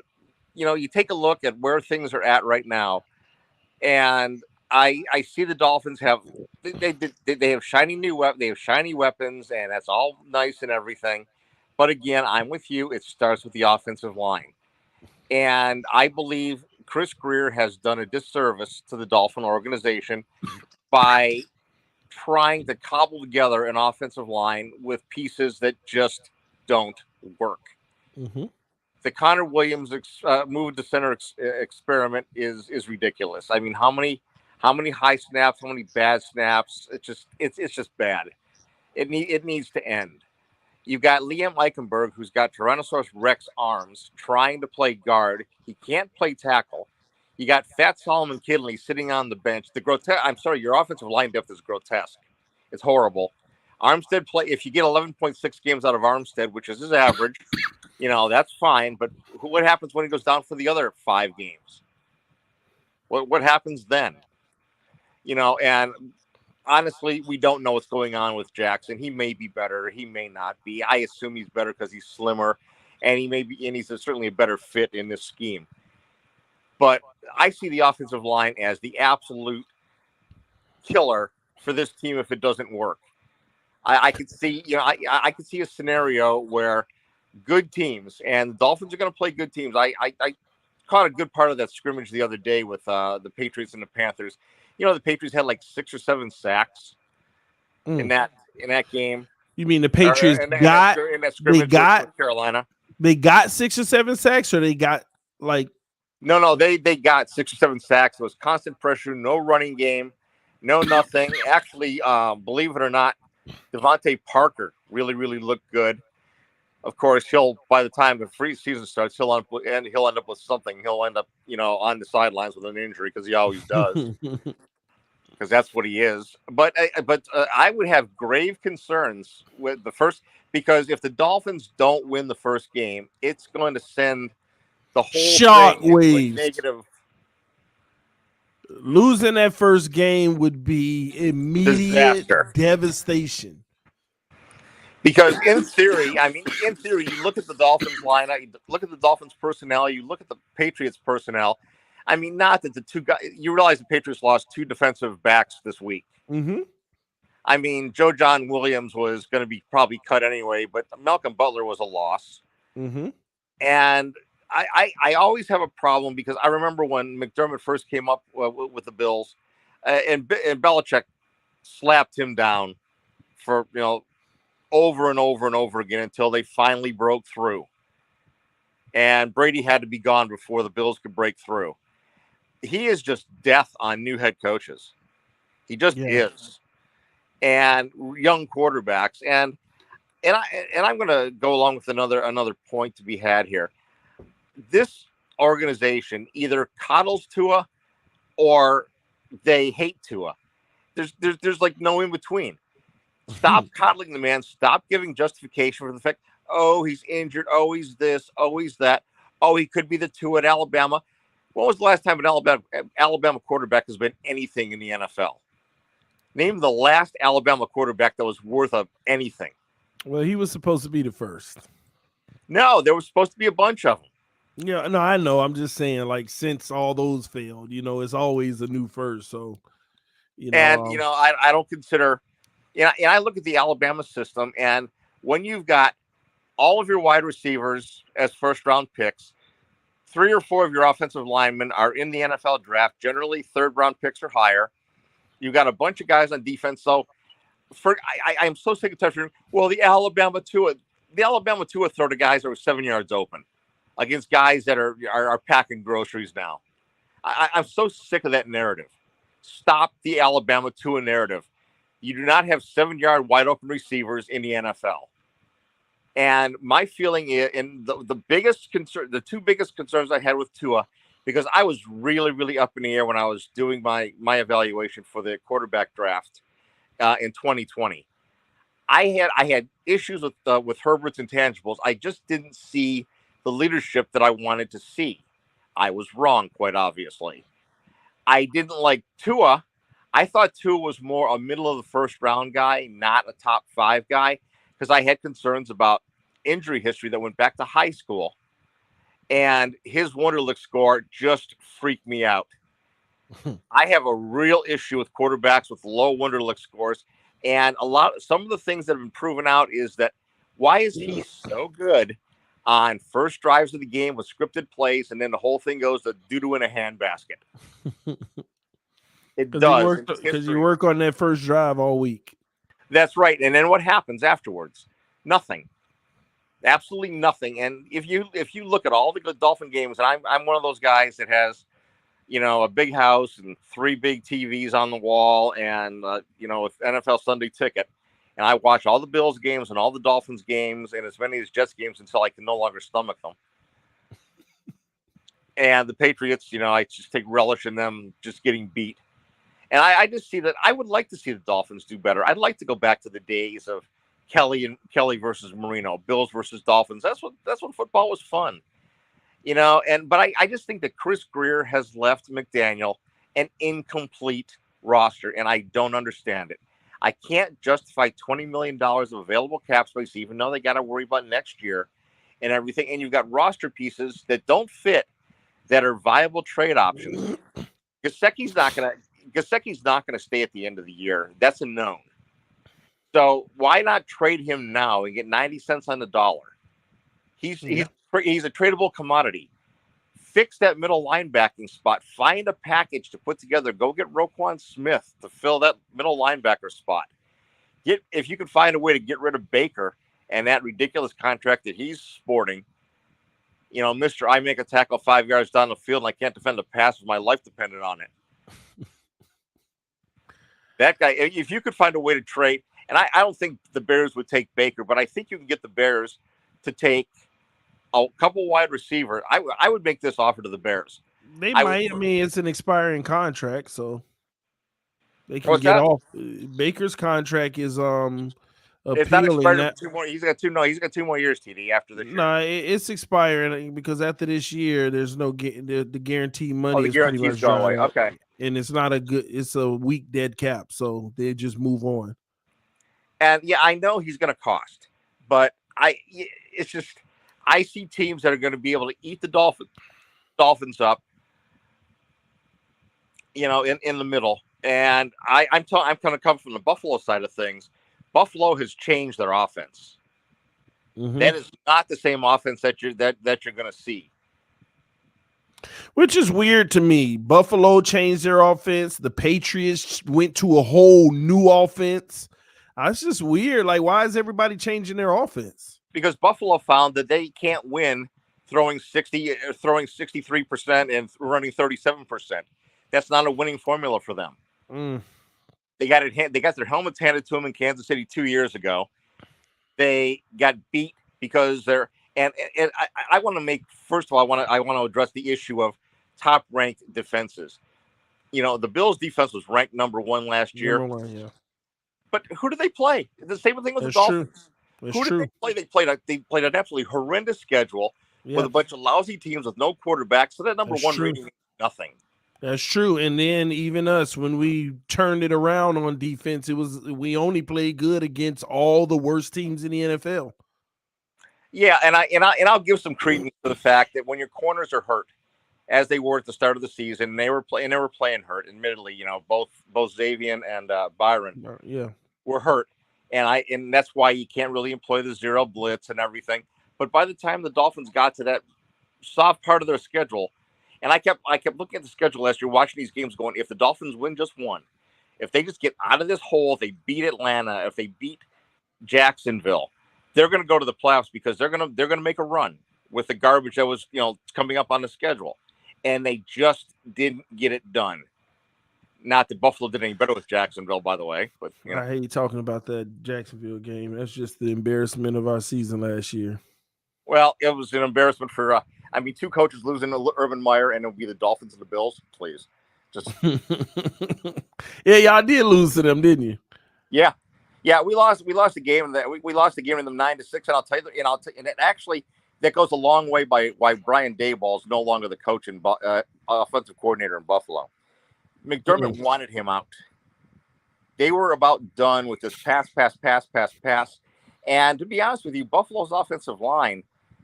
you take a look at where things are at right now, and I see the Dolphins have they have shiny weapons, and that's all nice and everything. But again, I'm with you. It starts with the offensive line, and I believe Chris Greer has done a disservice to the Dolphin organization by trying to cobble together an offensive line with pieces that just don't work. The Connor Williams move to center experiment is ridiculous. I mean, how many high snaps, how many bad snaps? It's just bad. It needs to end. You've got Liam Eichenberg, who's got Tyrannosaurus Rex arms, trying to play guard. He can't play tackle. You got Fat Solomon Kidley sitting on the bench. I'm sorry, your offensive line depth is grotesque. It's horrible. Armstead if you get 11.6 games out of Armstead, which is his average, that's fine. But what happens when he goes down for the other 5 games? What happens then? And honestly, we don't know what's going on with Jackson. He may be better. He may not be. I assume he's better because he's slimmer, and he's certainly a better fit in this scheme. But I see the offensive line as the absolute killer for this team if it doesn't work. I could see, I could see a scenario where good teams, and the Dolphins are going to play good teams. I caught a good part of that scrimmage the other day with the Patriots and the Panthers. The Patriots had like 6 or 7 sacks in that game. You mean the Patriots in that scrimmage with Carolina? They got 6 or 7 sacks, or they got like. No, they got 6 or 7 sacks. It was constant pressure, no running game, no nothing. Actually, believe it or not, Devontae Parker really, really looked good. Of course, by the time the free season starts, he'll end up with something. He'll end up, on the sidelines with an injury because he always does. Because that's what he is. But I would have grave concerns with the first, because if the Dolphins don't win the first game, it's going to send the whole shockwaves negative. Losing that first game would be immediate disaster. Devastation. Because in theory, you look at the Dolphins lineup, you look at the Dolphins personnel, you look at the Patriots personnel. Not that the two guys. You realize the Patriots lost 2 defensive backs this week. Mm-hmm. Joe John Williams was going to be probably cut anyway, but Malcolm Butler was a loss. Mm-hmm. And I always have a problem because I remember when McDermott first came up with the Bills, and Belichick slapped him down for over and over and over again until they finally broke through. And Brady had to be gone before the Bills could break through. He is just death on new head coaches. He just is. And young quarterbacks. And I'm going to go along with another point to be had here. This organization either coddles Tua or they hate Tua. There's like no in between. Stop coddling the man. Stop giving justification for the fact, oh, he's injured. Oh, he's this. Oh, he's that. Oh, he could be the Tua at Alabama. When was the last time an Alabama quarterback has been anything in the NFL? Name the last Alabama quarterback that was worth of anything. Well, he was supposed to be the first. No, there was supposed to be a bunch of them. Yeah, no, I know. I'm just saying, like, since all those failed, it's always a new first. So, I don't consider, and I look at the Alabama system, and when you've got all of your wide receivers as first-round picks, 3 or 4 of your offensive linemen are in the NFL draft, generally third-round picks or higher. You've got a bunch of guys on defense. So, I'm so sick of touching. Well, the Alabama Tua throw to guys that were 7 yards open against guys that are packing groceries now. I'm so sick of that narrative. Stop the Alabama Tua narrative. You do not have 7-yard wide open receivers in the NFL. And my feeling is, and the biggest concern, the 2 biggest concerns I had with Tua, because I was really, really up in the air when I was doing my evaluation for the quarterback draft in 2020. I had issues with Herbert's intangibles. I just didn't see the leadership that I wanted to see. I was wrong, quite obviously. I didn't like Tua. I thought Tua was more a middle of the first round guy, not a top 5 guy, because I had concerns about injury history that went back to high school. And his Wonderlic score just freaked me out. I have a real issue with quarterbacks with low Wonderlic scores. And some of the things that have been proven out is that why is he so good on first drives of the game with scripted plays, and then the whole thing goes to doo-doo in a handbasket? It does. Because you work on that first drive all week. That's right. And then what happens afterwards? Nothing. Absolutely nothing. And if you look at all the Dolphin games, and I'm one of those guys that has, a big house and 3 big TVs on the wall and, with NFL Sunday Ticket. and I watch all the Bills games and all the Dolphins games and as many as Jets games until I can no longer stomach them. And the Patriots, I just take relish in them just getting beat. And I just see that I would like to see the Dolphins do better. I'd like to go back to the days of Kelly versus Marino, Bills versus Dolphins. That's when football was fun, but I just think that Chris Greer has left McDaniel an incomplete roster, and I don't understand it. I can't justify $20 million of available cap space, even though they got to worry about next year and everything. And you've got roster pieces that don't fit, that are viable trade options. Gesicki's not gonna stay at the end of the year. That's a known. So why not trade him now and get 90 cents on the dollar? He's a tradable commodity. Fix that middle linebacking spot. Find a package to put together. Go get Roquan Smith to fill that middle linebacker spot. If you can find a way to get rid of Baker and that ridiculous contract that he's sporting, Mr. I make a tackle 5 yards down the field and I can't defend a pass with my life dependent on it. That guy, if you could find a way to trade, and I don't think the Bears would take Baker, but I think you can get the Bears to take a couple wide receiver. I would make this offer to the Bears. They might. It's an expiring contract, so they can get off. Baker's contract is it's not expired for 2 more. He's got 2 more years, TD, after this year. No, it's expiring because after this year, there's no the guaranteed money. The guarantee's going away. Okay, and it's not it's a weak dead cap, so they just move on. And yeah, I know he's going to cost, but I see teams that are going to be able to eat the Dolphins up, in the middle. And I'm kind of coming from the Buffalo side of things. Buffalo has changed their offense. Mm-hmm. That is not the same offense that you're going to see. Which is weird to me. Buffalo changed their offense. The Patriots went to a whole new offense. It's just weird. Like, why is everybody changing their offense? Because Buffalo found that they can't win throwing 63% and running 37%. That's not a winning formula for them. Mm. They got their helmets handed to them in Kansas City 2 years ago. They got beat because they're and I want to make first of all I want to address the issue of top ranked defenses. The Bills defense was ranked number 1 last year. Number 1, yeah. But who did they play? The same thing with the Dolphins. Who did they play? They played an absolutely horrendous schedule with a bunch of lousy teams with no quarterback. So that number 1 rating is nothing. That's true. And then even us, when we turned it around on defense, we only played good against all the worst teams in the NFL. Yeah, and I'll give some credence to the fact that when your corners are hurt, as they were at the start of the season, they were playing hurt. Admittedly, both Xavier and Byron were hurt, and that's why you can't really employ the zero blitz and everything. But by the time the Dolphins got to that soft part of their schedule, and I kept looking at the schedule last year, watching these games, going, if the Dolphins win just one, if they just get out of this hole, if they beat Atlanta, if they beat Jacksonville, they're going to go to the playoffs because they're going to make a run with the garbage that was coming up on the schedule. And they just didn't get it done. Not that Buffalo did any better with Jacksonville, by the way. But I hate you talking about that Jacksonville game. That's just the embarrassment of our season last year. Well, it was an embarrassment for 2 coaches losing to Urban Meyer, and it'll be the Dolphins and the Bills. Please, just yeah, y'all did lose to them, didn't you? Yeah, we lost the game. We lost the game in them 9-6, and I'll tell you, and it actually. That goes a long way by why Brian Daboll is no longer the coach and offensive coordinator in Buffalo. McDermott wanted him out. They were about done with this pass. And to be honest with you, Buffalo's offensive line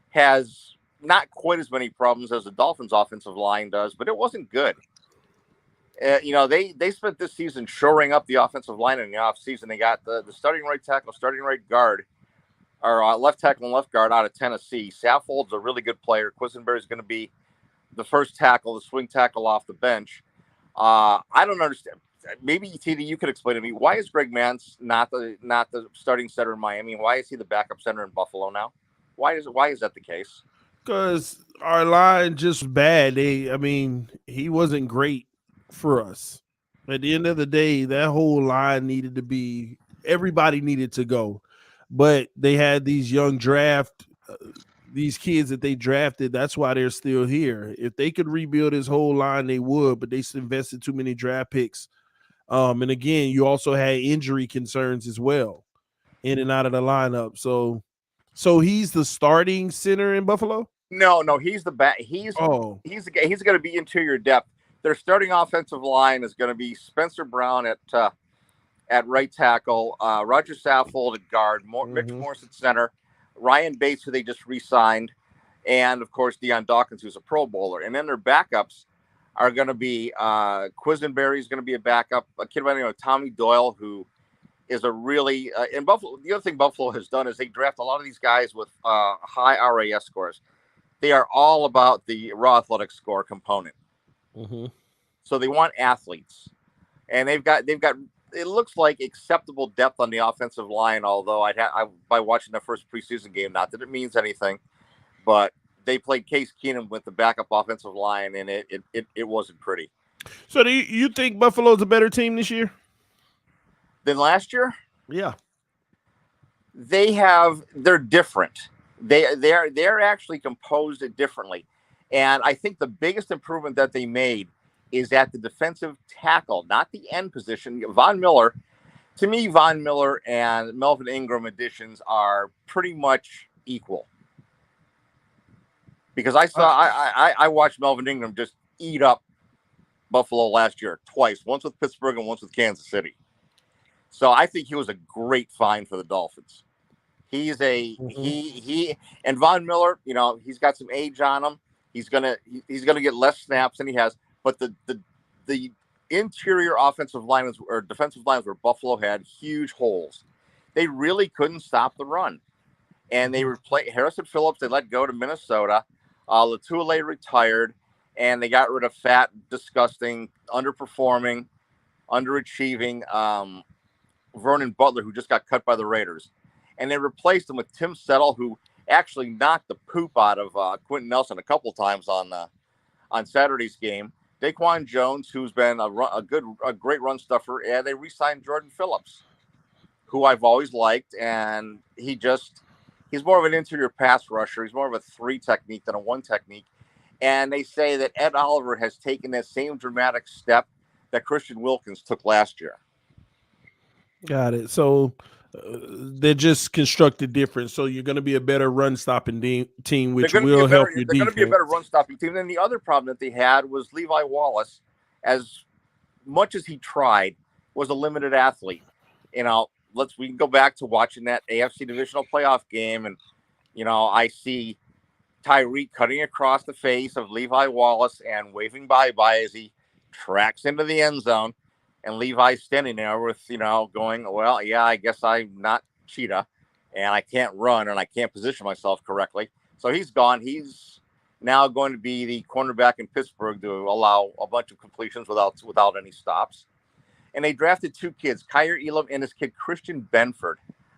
has not quite as many problems as the Dolphins' offensive line does, but it wasn't good. They spent this season shoring up the offensive line in the offseason. They got the starting right tackle, starting right guard, or left tackle and left guard out of Tennessee. Saffold's a really good player. Quisenberry is going to be the first tackle, the swing tackle off the bench. I don't understand. Maybe TD, you could explain to me, why is Greg Mance not the starting center in Miami? Why is he the backup center in Buffalo now? Why is that the case? Because our line just bad. He wasn't great for us. At the end of the day, that whole line needed to be everybody needed to go, but they had these young these kids that they drafted. That's why they're still here. If they could rebuild his whole line, they would, but they invested too many draft picks. And again, you also had injury concerns as well, in and out of the lineup. So he's the starting center in Buffalo? No, he's the back. He's going to be interior depth. Their starting offensive line is going to be Spencer Brown at right tackle, Roger Saffold at guard, Mitch Morris at center, Ryan Bates, who they just re-signed, and of course Deion Dawkins, who's a Pro Bowler. And then their backups are going to be Quisenberry is going to be a backup, a kid by the name of Tommy Doyle, who is a really in Buffalo. The other thing Buffalo has done is they draft a lot of these guys with high RAS scores. They are all about the raw athletic score component. So they want athletes, and they've got. It looks like acceptable depth on the offensive line. Although by watching the first preseason game, not that it means anything, but they played Case Keenum with the backup offensive line, and it wasn't pretty. So do you think Buffalo's a better team this year than last year? Yeah, they're different. They're actually composed differently, and I think the biggest improvement that they made is at the defensive tackle, not the end position. Von Miller, to me, Von Miller and Melvin Ingram additions are pretty much equal. Because I watched Melvin Ingram just eat up Buffalo last year twice, once with Pittsburgh and once with Kansas City. So I think he was a great find for the Dolphins. He's and Von Miller, he's got some age on him. He's gonna get less snaps than he has. But the interior offensive lines or defensive lines where Buffalo had huge holes. They really couldn't stop the run. And they replaced Harrison Phillips. They let go to Minnesota. Latulele retired. And they got rid of fat, disgusting, underperforming, underachieving Vernon Butler, who just got cut by the Raiders. And they replaced him with Tim Settle, who actually knocked the poop out of Quentin Nelson a couple times on Saturday's game. Daquan Jones, who's been a great run stuffer, and they re-signed Jordan Phillips, who I've always liked, and he's more of an interior pass rusher. He's more of a 3 technique than a 1 technique. And they say that Ed Oliver has taken that same dramatic step that Christian Wilkins took last year. Got it. So they're just constructed different. So you're going to be a better run stopping team, which will help your defense. They're going to be a better run stopping team. And the other problem that they had was Levi Wallace, as much as he tried, was a limited athlete. We can go back to watching that AFC divisional playoff game, and I see Tyreek cutting across the face of Levi Wallace and waving bye-bye as he tracks into the end zone. And Levi's standing there with, going, well, yeah, I guess I'm not Cheetah, and I can't run, and I can't position myself correctly. So he's gone. He's now going to be the cornerback in Pittsburgh to allow a bunch of completions without any stops. And they drafted 2 kids, Kyer Elam and his kid Christian Benford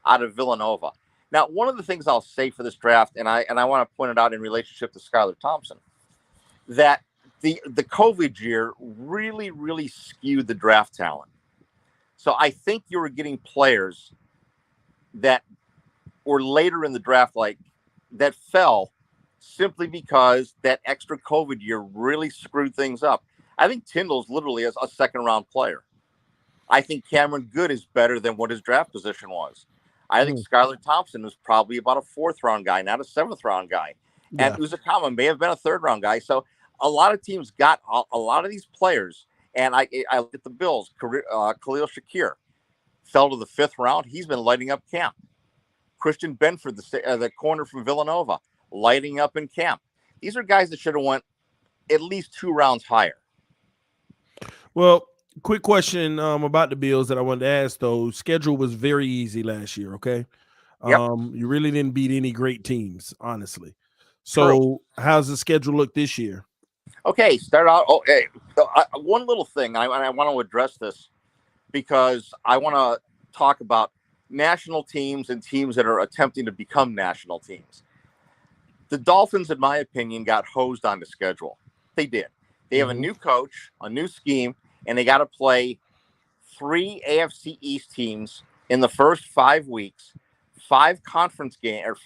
out of Villanova. Now, one of the things I'll say for this draft, and I want to point it out in relationship to Skylar Thompson, that the COVID year really, really skewed the draft talent. So I think you were getting players that were later in the draft, like that fell simply because that extra COVID year really screwed things up. I think Tyndall's literally a 2nd-round player. I think Cameron Good is better than what his draft position was. I think Skylar Thompson was probably about a 4th-round guy, not a 7th-round guy. Yeah. And Uzakama may have been a 3rd-round guy. So a lot of teams got a lot of these players, and I look at the Bills. Khalil Shakir fell to the 5th round. He's been lighting up camp. Christian Benford, the corner from Villanova, lighting up in camp. These are guys that should have went at least 2 rounds higher. Well, quick question about the Bills that I wanted to ask, though. Schedule was very easy last year, okay? Yep. You really didn't beat any great teams, honestly. So how's the schedule look this year? Okay, start out. One little thing, I want to address this because I want to talk about national teams and teams that are attempting to become national teams. The Dolphins, in my opinion, got hosed on the schedule. They did. They have a new coach, a new scheme, and they got to play 3 AFC East teams in the first 5 weeks, 5 conference games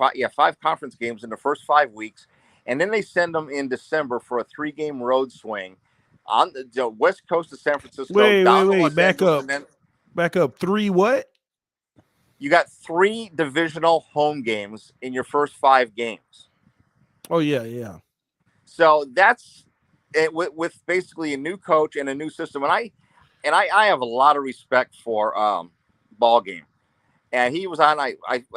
in the first 5 weeks, and then they send them in December for a 3-game road swing on the west coast of San Francisco, down to Los Angeles, and then back up. 3 what? You got 3 divisional home games in your first 5 games. Oh yeah. So that's it, with basically a new coach and a new system. And I have a lot of respect for Ball Game. And he was on, I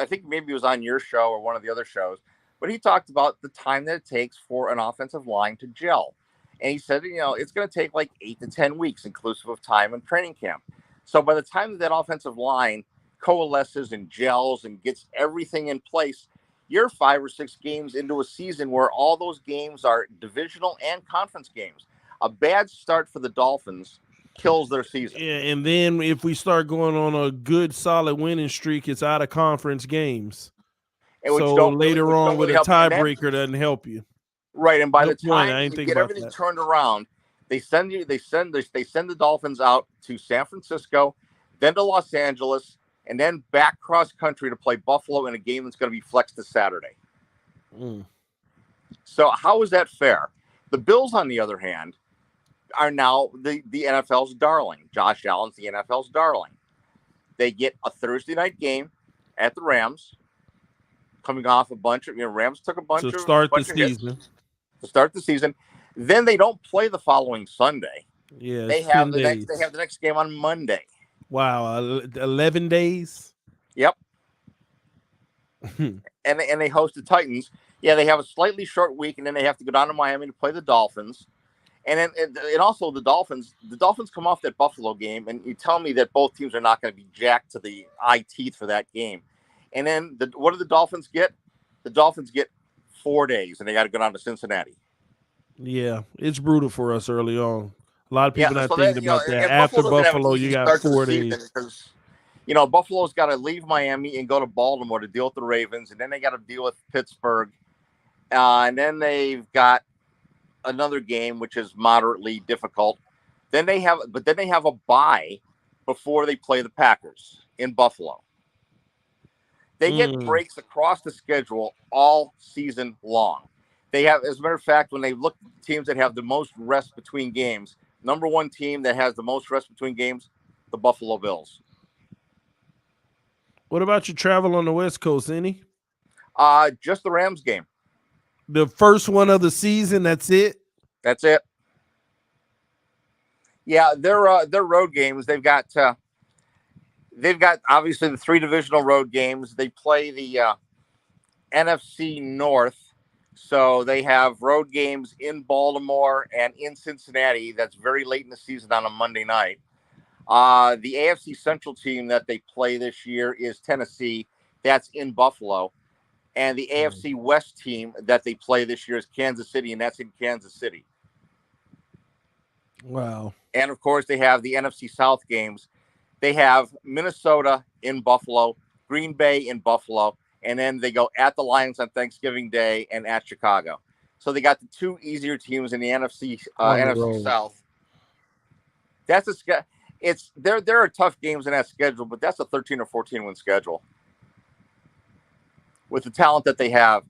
think maybe he was on your show or one of the other shows, but he talked about the time that it takes for an offensive line to gel. And he said, it's going to take like 8 to 10 weeks, inclusive of time and training camp. So by the time that offensive line coalesces and gels and gets everything in place, you're 5 or 6 games into a season where all those games are divisional and conference games. A bad start for the Dolphins kills their season. Yeah, and then if we start going on a good solid winning streak, it's out of conference games. And so later on with a tiebreaker doesn't help you. Right, and by the time you get everything turned around, they send the Dolphins out to San Francisco, then to Los Angeles, and then back cross country to play Buffalo in a game that's going to be flexed to Saturday. So how is that fair? The Bills, on the other hand, are now the NFL's darling. Josh Allen's the NFL's darling. They get a Thursday night game at the Rams, coming off a bunch of, Rams took a bunch to of start bunch the of hits season. To start the season. Then they don't play the following Sunday. Yeah, they have the next game on Monday. Wow, 11 days. Yep. and they host the Titans. Yeah, they have a slightly short week, and then they have to go down to Miami to play the Dolphins. And then, and also the Dolphins come off that Buffalo game, and you tell me that both teams are not going to be jacked to the eye teeth for that game. And then what do the Dolphins get? The Dolphins get 4 days, and they got to go down to Cincinnati. Yeah, it's brutal for us early on. A lot of people not thinking about that. After Buffalo, you got 4 days. Because, Buffalo's got to leave Miami and go to Baltimore to deal with the Ravens, and then they got to deal with Pittsburgh. And then they've got another game, which is moderately difficult. Then they have a bye before they play the Packers in Buffalo. They get breaks across the schedule all season long. They have, as a matter of fact, when they look at teams that have the most rest between games, number 1 team that has the most rest between games, the Buffalo Bills. What about your travel on the West Coast, any? Just the Rams game. The first one of the season, that's it? That's it. Yeah, their road games, they've got obviously the 3 divisional road games. They play the NFC North. So they have road games in Baltimore and in Cincinnati. That's very late in the season on a Monday night. The AFC Central team that they play this year is Tennessee. That's in Buffalo. And the AFC West team that they play this year is Kansas City, and that's in Kansas City. Wow. And, of course, they have the NFC South games. They have Minnesota in Buffalo, Green Bay in Buffalo, and then they go at the Lions on Thanksgiving Day and at Chicago. So they got the 2 easier teams in the NFC South. That's there are tough games in that schedule, but that's a 13 or 14 win schedule with the talent that they have.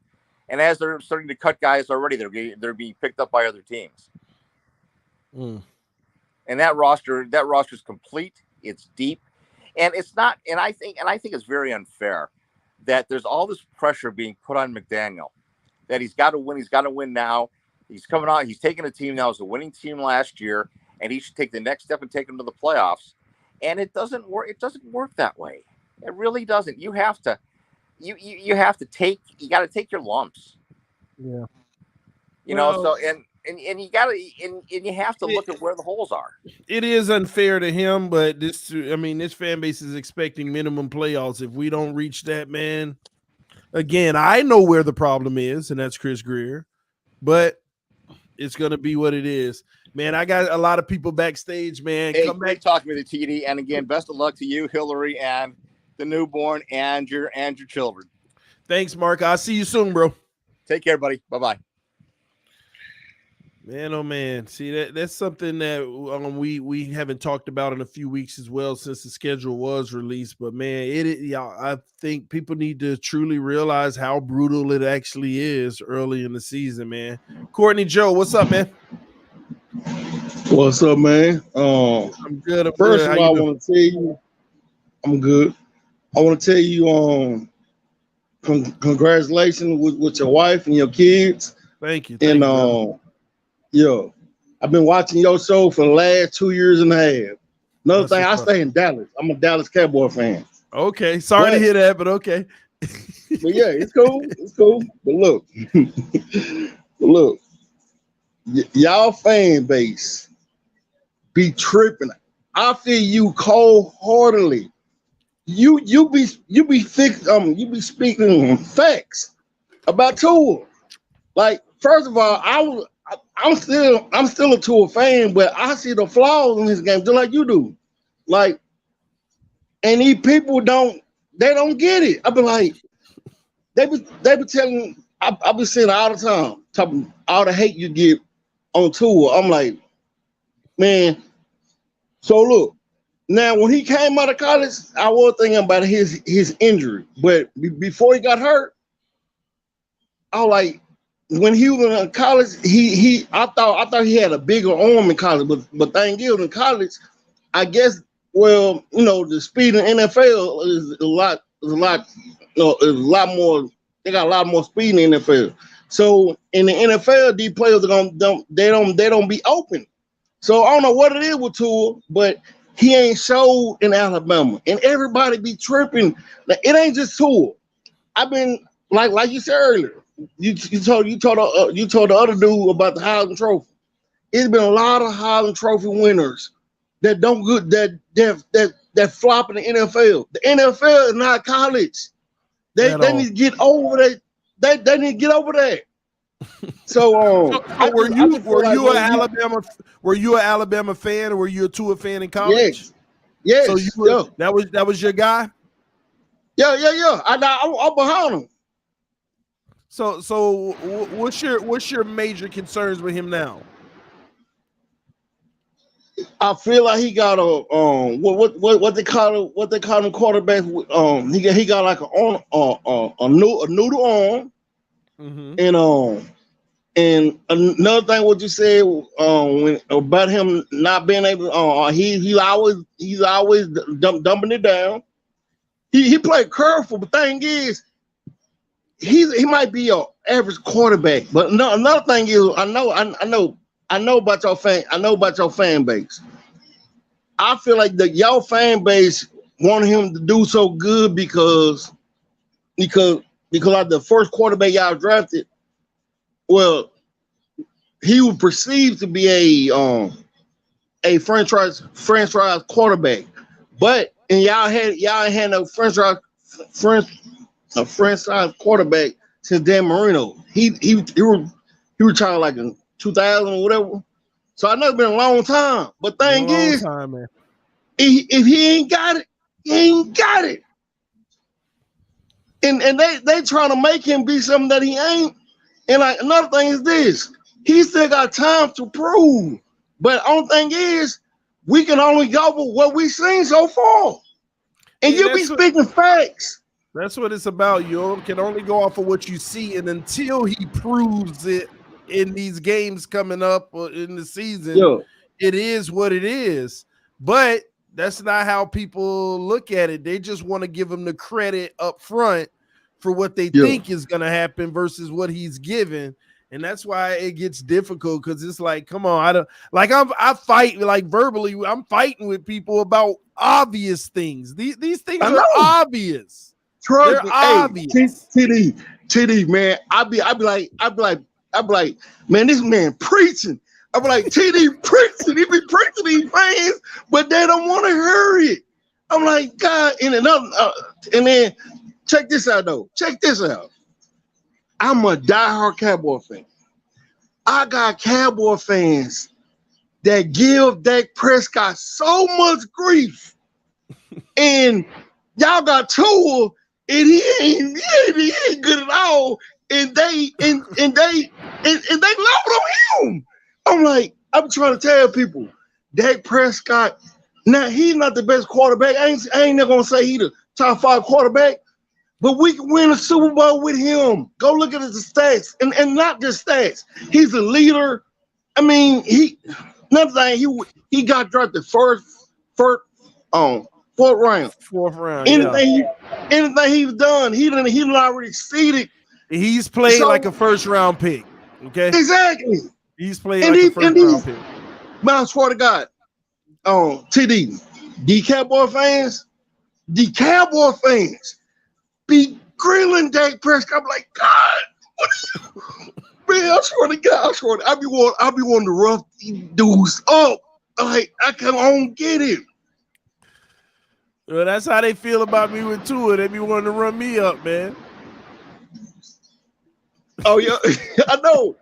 And as they're starting to cut guys already, they're being picked up by other teams. And that roster is complete. It's deep, and it's not. And I think it's very unfair that there's all this pressure being put on McDaniel that he's got to win. He's got to win now. He's coming out. He's taking a team now as a winning team last year, and he should take the next step and take them to the playoffs. And it doesn't work. It doesn't work that way. It really doesn't. You have to. You have to take. You got to take your lumps. Yeah. So and you got to and you have to look at where the holes are. It is unfair to him, but this fan base is expecting minimum playoffs. If we don't reach that, man, again, I know where the problem is, and that's Chris Greer, but it's gonna be what it is, man. I got a lot of people backstage, man. Hey, come back talking with the TD, and again, best of luck to you, Hillary, and the newborn, and your children. Thanks, Mark. I'll see you soon, bro. Take care, buddy. Bye-bye. Man, oh man. See, that's something that we haven't talked about in a few weeks as well since the schedule was released. But man, I think people need to truly realize how brutal it actually is early in the season, man. Courtney Joe, what's up, man? What's up, man? I'm good. First How of all, I want to tell you, I'm good. I want to tell you, congratulations with your wife and your kids. Thank you. Yeah, I've been watching your show for the last 2 years and a half. Another thing, I stay in Dallas. I'm a Dallas Cowboy fan. Okay, sorry to hear that, but okay. But yeah, it's cool. It's cool. But look, y'all fan base be tripping. I feel you cold-heartedly. You be speaking facts about Tua. Like, first of all, I'm still a Tua fan, but I see the flaws in his game just like you do. Like, and these people don't get it. I be like, they be telling. I be saying all the time, talking all the hate you get on Tua. I'm like, man. So look, now when he came out of college, I was thinking about his injury, but before he got hurt, I was like, when he was in college, I thought he had a bigger arm in college, but thing is, in college, I guess, well, the speed in NFL is a lot more. They got a lot more speed in the NFL. So in the NFL, these players don't be open. So I don't know what it is with Tua, but he ain't showed in Alabama, and everybody be tripping. Like, it ain't just Tua. I've been like you said earlier. You told the other dude about the Heisman Trophy. It's been a lot of Heisman Trophy winners that don't good that flop in the NFL. The NFL is not college. They need to get over that. They need to get over that. So, were you an Alabama fan, or were you a Tua fan in college? Yes. So that was your guy. Yeah. I'm behind him. So what's your major concerns with him now? I feel like he got a what they call him quarterback. He got like a noodle arm, and another thing what you said about him not being able. He's always dumping it down. He played curveball, but thing is, he might be an average quarterback. But another thing is, I know about your fan. I know about your fan base. I feel like y'all fan base wanted him to do so good because like the first quarterback y'all drafted. Well, he was perceived to be a franchise quarterback, but y'all had no franchise quarterback since Dan Marino. He retired like in 2000 or whatever. So I know it's been a long time. But thing is, man. If he ain't got it, he ain't got it. And they trying to make him be something that he ain't. And like another thing is this, he still got time to prove. But only thing is, we can only go with what we've seen so far. And you be speaking facts. That's what it's about. You can only go off of what you see, and until he proves it in these games coming up in the season, it is what it is. But that's not how people look at it. They just want to give him the credit up front for what they think is going to happen versus what he's given. And that's why it gets difficult, because it's like, come on, I fight like verbally. I'm fighting with people about obvious things. These things are obvious. Trust me. Obvious. TD, man. I be like, man, this man preaching. I be like, TD preaching. He be preaching these fans, but they don't want to hear it. I'm like, God, and then check this out though. Check this out. I'm a diehard Cowboy fan. I got Cowboy fans that give Dak Prescott so much grief, and y'all got Tua, and he ain't good at all, and they love on him. I'm like, I'm trying to tell people, Dak Prescott, now he's not the best quarterback. I ain't never gonna say he the top 5 quarterback, but we can win a Super Bowl with him. Go look at his stats, and not just stats. He's a leader. I mean, another thing, he got drafted fourth round. Fourth round. Anything he's done, he already exceeded. He's played like a first round pick. Okay. Exactly. He's played like a first round pick. But I swear to God, TD, the Cowboy fans be grilling Dak Prescott. I'm like, God, man, I swear to God, I be wanting to rough these dudes up. Like, I don't get it. Well, that's how they feel about me with Tua. They be wanting to run me up, man. Oh yeah, I know.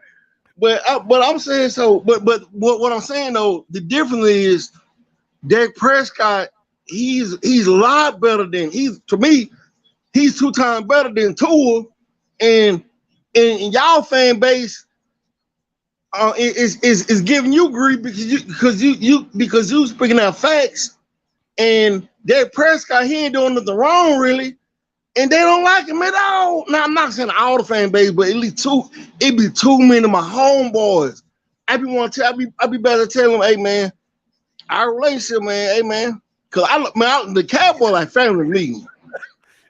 But I'm saying so. But what I'm saying though, the difference is Dak Prescott. He's a lot better than to me. He's 2 times better than Tua, and y'all fan base is giving you grief because you speaking out facts, and Dak Prescott, he ain't doing nothing wrong really. And they don't like him at all. Now, I'm not saying all the fan base, but at least it be too many of my homeboys. I be better tell them, hey man, our relationship, man, hey man. Cause the Cowboy like family to me.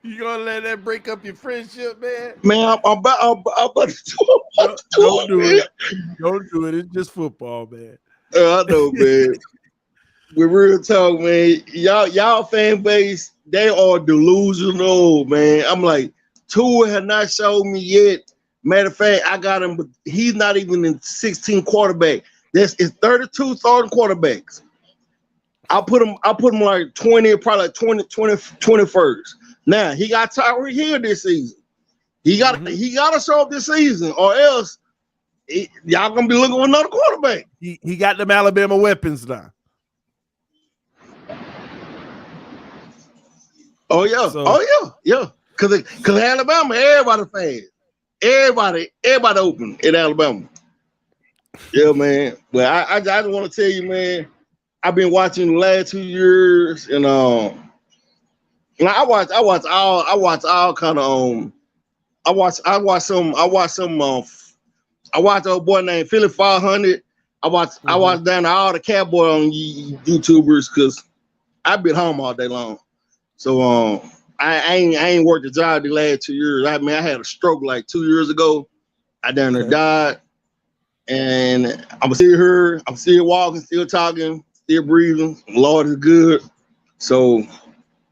You gonna let that break up your friendship, man? Man, I'm about to Don't do it. Don't do it. It's just football, man. I know, man. We real talk, man. Y'all fan base, they are delusional, man. I'm like, Tua has not showed me yet. Matter of fact, I got him, but he's not even in 16 quarterback. It's 32 starting quarterbacks. I put him like 20, probably like 21st. Now he got Tyreek Hill this season. He gotta show up this season, or else y'all gonna be looking for another quarterback. He got them Alabama weapons now. Oh yeah. Cause Alabama, everybody fans. Everybody open in Alabama. Yeah, man. But I just want to tell you, man, I've been watching the last 2 years, and I watch all kind of I watched a boy named Philly 500. I watched down to all the Cowboy on YouTubers because I've been home all day long. So I ain't worked a job the last 2 years. I had a stroke like 2 years ago. I down there died, and I'm still here. I'm still walking, still talking, still breathing. Lord is good. So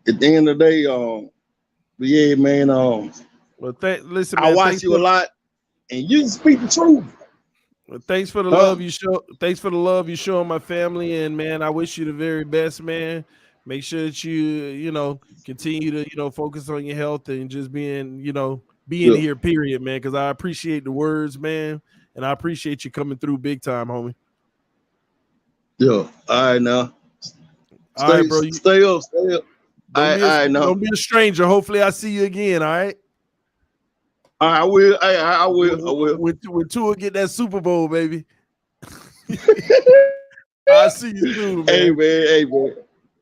at the end of the day, but yeah, man. Well, listen, man, I watch you a lot, and you speak the truth. Well, thanks for the love you show. Thanks for the love you show my family, and man, I wish you the very best, man. Make sure that you continue to focus on your health and just being here, period, man. Because I appreciate the words, man, and I appreciate you coming through big time, homie. Yeah, all right now. All right, bro. Stay up. Don't be a stranger. Hopefully, I see you again. All right. I will. I will. When Tua get that Super Bowl, baby. I'll see you soon, man. Hey, man.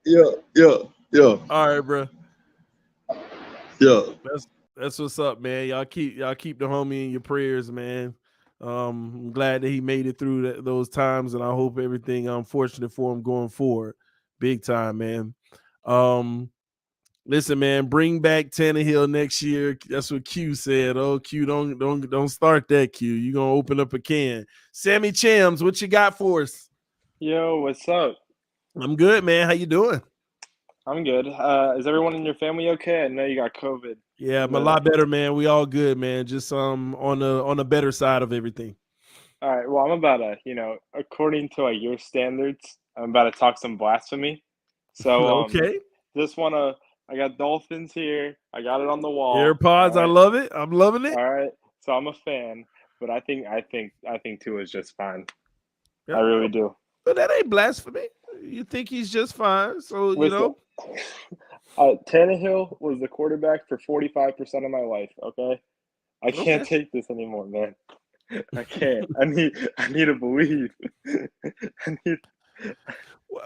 Yeah. All right, bro. Yeah. That's what's up, man. Y'all keep the homie in your prayers, man. I'm glad that he made it through those times, and I hope everything fortunate for him going forward. Big time, man. Listen, man, bring back Tannehill next year. That's what Q said. Oh, Q, don't start that, Q. You're gonna open up a can. Sammy Chams, what you got for us? Yo, what's up? I'm good, man. How you doing? I'm good. Is everyone in your family okay? I know you got COVID. Yeah, I'm a lot better, man. We all good, man. Just on the better side of everything. All right. Well, I'm about to, according to like your standards, I'm about to talk some blasphemy. So okay. I got Dolphins here. I got it on the wall. AirPods, right. I love it. I'm loving it. All right. So I'm a fan, but I think Tua is just fine. Yeah. I really do. But that ain't blasphemy. You think he's just fine. So, Tannehill was the quarterback for 45% of my life, okay? I can't take this anymore, man. I can't. I need to believe. I need.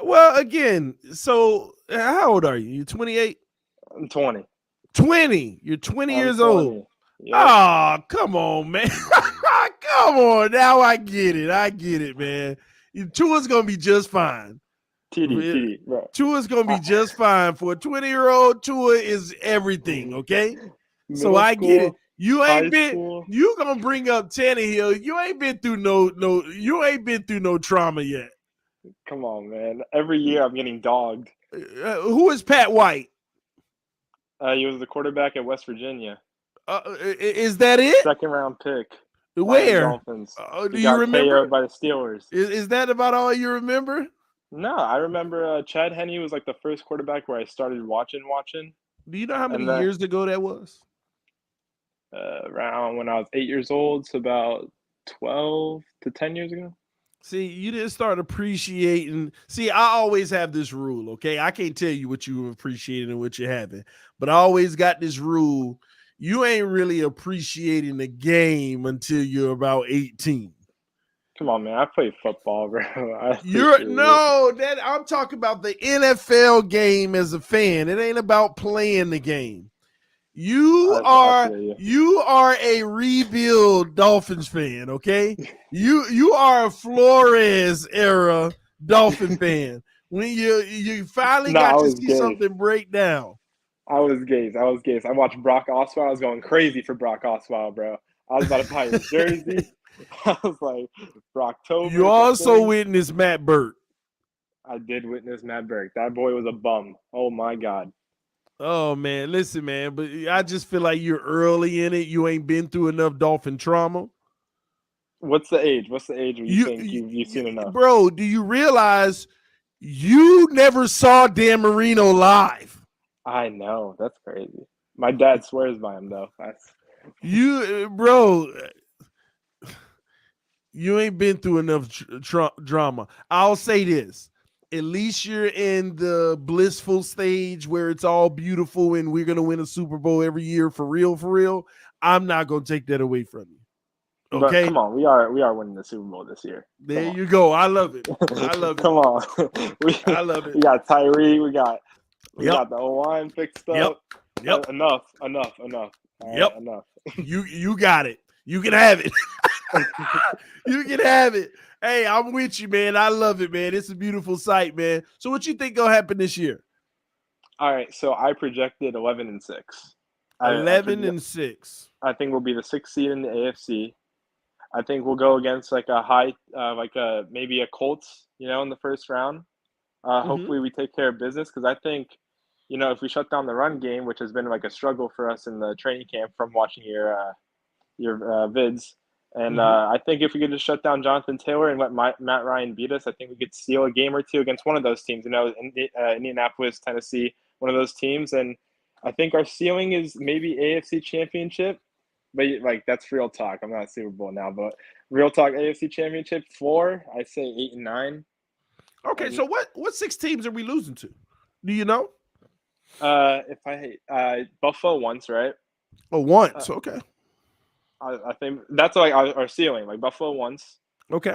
Well, again, so how old are you? You're 28? I'm 20. 20. You're 20 I'm years 20. old. Yep. Oh, come on, man. Come on. Now I get it, man. Tua's going to be just fine. TD, bro. Tua's going to be just fine. For a 20-year-old, Tua is everything, okay? So I get it. You ain't been, you going to bring up Tannehill. You ain't been through no trauma yet. Come on, man. Every year I'm getting dogged. Who is Pat White? He was the quarterback at West Virginia. Is that it? Second round pick. Where? Dolphins. Do you remember? KO'd by the Steelers. Is that about all you remember? No, I remember Chad Henne was like the first quarterback where I started watching. Do you know how many years ago that was? Around when I was 8 years old, so about 12 to 10 years ago. See, you didn't start appreciating. See, I always have this rule, okay? I can't tell you what you appreciating and what you haven't, but I always got this rule. You ain't really appreciating the game until you're about 18. Come on, man. I play football, bro. I'm talking about the NFL game as a fan. It ain't about playing the game. You are a rebuild Dolphins fan, okay? You are a Flores era Dolphin fan. When you finally got to see something break down. I was gay. I watched Brock Osweiler. I was going crazy for Brock Osweiler, bro. I was about to buy his jersey. I was like, Brocktober. You also witnessed Matt Burt. I did witness Matt Burt. That boy was a bum. Oh my God. Oh man, listen, man, but I just feel like you're early in it. You ain't been through enough Dolphin trauma. What's the age? Where you think you've seen enough? Bro, do you realize you never saw Dan Marino live? I know. That's crazy. My dad swears by him, though. Bro, you ain't been through enough drama. I'll say this. At least you're in the blissful stage where it's all beautiful and we're going to win a Super Bowl every year for real, for real. I'm not going to take that away from you. Okay? But come on. We are winning the Super Bowl this year. There you go. I love it. I love it. Come on. I love it. We got Tyree. We got the O-line fixed up. Yep. Enough. Yep. Enough. You got it. You can have it. You can have it. Hey, I'm with you, man. I love it, man. It's a beautiful sight, man. So what you think gonna happen this year? All right. So I projected 11-6. 11-6. I think we'll be the 6th seed in the AFC. I think we'll go against like a maybe a Colts, in the first round. Hopefully we take care of business because I think, if we shut down the run game, which has been like a struggle for us in the training camp from watching your vids. And I think if we could just shut down Jonathan Taylor and let Matt Ryan beat us, I think we could steal a game or two against one of those teams. Indianapolis, Tennessee, one of those teams. And I think our ceiling is maybe AFC Championship. But that's real talk. I'm not Super Bowl now, but real talk. AFC Championship 4. I say 8 and 9. Okay, so what 6 teams are we losing to? Do you know? Buffalo once, right? Oh, once. Okay. I think that's like our ceiling, like Buffalo once. Okay.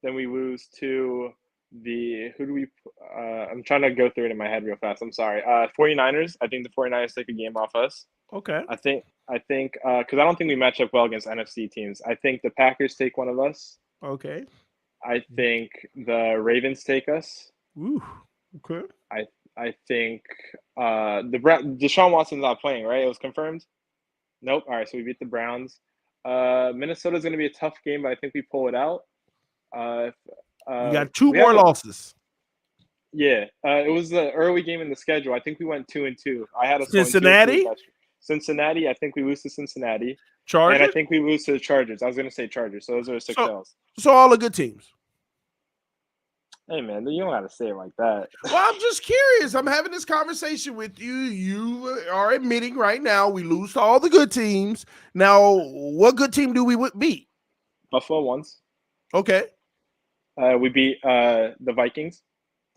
Then we lose to who do we? I'm trying to go through it in my head real fast. I'm sorry. 49ers. I think the 49ers take a game off us. Okay. I think because I don't think we match up well against NFC teams. I think the Packers take one of us. Okay. I think the Ravens take us. Ooh. Okay. I think Deshaun Watson's not playing, right? It was confirmed. Nope. All right, so we beat the Browns. Minnesota's going to be a tough game, but I think we pull it out. You got 2 more losses. Yeah, it was the early game in the schedule. I think we went 2-2. I had Cincinnati. Cincinnati. I think we lose to Cincinnati. Chargers. And I think we lose to the Chargers. I was going to say Chargers. So those are the 6 L's. So all the good teams. Hey, man, you don't got to say it like that. Well, I'm just curious. I'm having this conversation with you. You are admitting right now we lose to all the good teams. Now, what good team do we beat? Buffalo once. Okay. We beat the Vikings.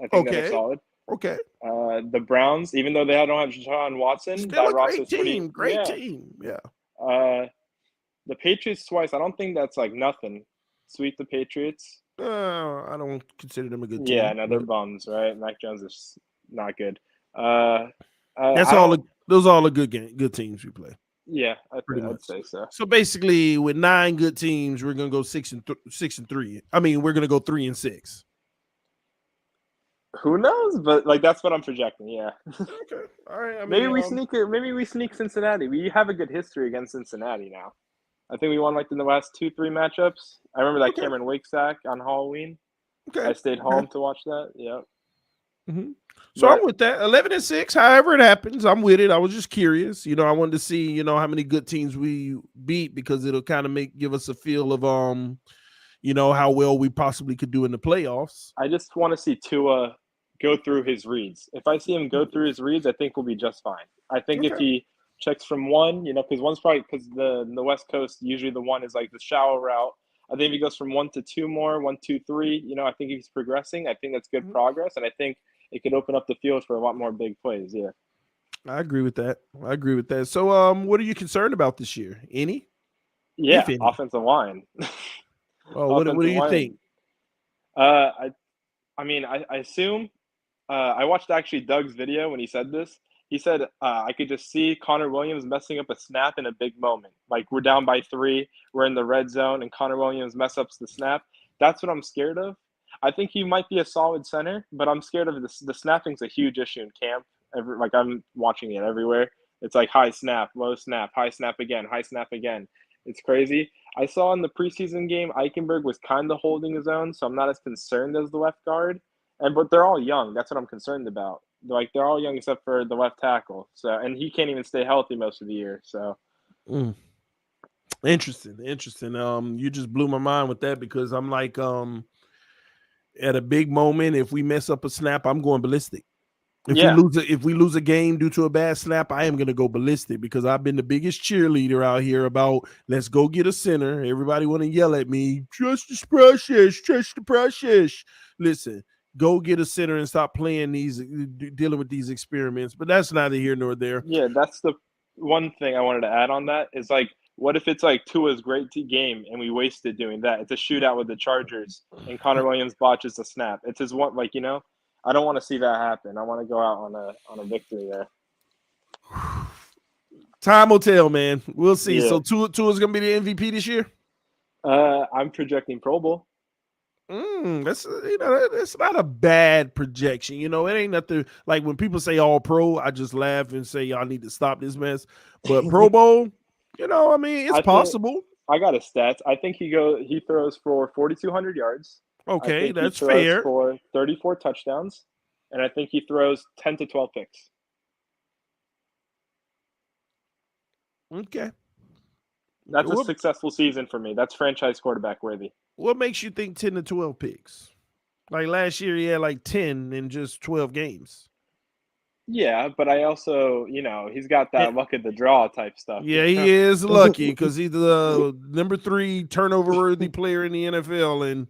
I think that's solid. Okay. The Browns, even though they don't have Deshaun Watson, still a great team. Great team. Yeah. The Patriots twice. I don't think that's like nothing. Sweep the Patriots. I don't consider them a good team. Yeah, no, they're bums, right? Mac Jones is not good. That's I all. don't- Those are all the good teams we play. Yeah, Pretty I'd much. say so. So basically, with 9 good teams, we're gonna go 6-3. I mean, we're gonna go 3-6. Who knows? But like that's what I'm projecting. Yeah. Okay. All right. I mean, Maybe we sneak it. Maybe we sneak Cincinnati. We have a good history against Cincinnati now. I think we won like in the last 2-3 matchups. I remember that Okay. Cameron Wake sack on Halloween. Okay. I stayed home to watch that. Yeah. Mm-hmm. So I'm with that. 11-6. However it happens, I'm with it. I was just curious. I wanted to see, how many good teams we beat, because it'll kind of give us a feel of how well we possibly could do in the playoffs. I just want to see Tua go through his reads. If I see him go through his reads, I think we'll be just fine. I think if he checks from one, because one's probably because the West Coast, usually the one is like the shallow route. I think if he goes from 1 to 2 more, 1, 2, 3, I think if he's progressing, I think that's good progress. And I think it could open up the field for a lot more big plays. Yeah. I agree with that. So, what are you concerned about this year? Any? Yeah, any? offensive line. Oh, what do you think? I assume. I watched actually Doug's video when he said this. He said, I could just see Connor Williams messing up a snap in a big moment. Like we're down by 3, we're in the red zone, and Connor Williams mess up the snap. That's what I'm scared of. I think he might be a solid center, but I'm scared of the snapping's a huge issue in camp. I'm watching it everywhere. It's like high snap, low snap, high snap again, high snap again. It's crazy. I saw in the preseason game, Eichenberg was kind of holding his own, so I'm not as concerned as the left guard. But they're all young. That's what I'm concerned about. Like they're all young except for the left tackle. So, and he can't even stay healthy most of the year. So, interesting. You just blew my mind with that, because I'm like, at a big moment, if we mess up a snap, I'm going ballistic. If we lose a game due to a bad snap, I am going to go ballistic, because I've been the biggest cheerleader out here about let's go get a center. Everybody want to yell at me, trust the process. Listen, go get a center and stop playing dealing with these experiments. But that's neither here nor there. Yeah, that's the one thing I wanted to add on that is like, what if it's like Tua's great game and we wasted doing that? It's a shootout with the Chargers and Connor Williams botches the snap. It's his one, I don't want to see that happen. I want to go out on a victory there. Time will tell, man. We'll see. Yeah. So Tua's gonna be the MVP this year. I'm projecting Pro Bowl. That's not a bad projection. It ain't nothing like when people say all pro, I just laugh and say y'all need to stop this mess. But Pro Bowl, it's possible. I got his stats. I think he throws for 4,200 yards. Okay, that's he throws fair. For 34 touchdowns, and I think he throws 10 to 12 picks. Okay. That's a successful season for me. That's franchise quarterback worthy. What makes you think 10 to 12 picks? Like last year, he had like 10 in just 12 games. Yeah, but I also, he's got that luck of the draw type stuff. Yeah, he is lucky because he's the number 3 turnover-worthy player in the NFL, and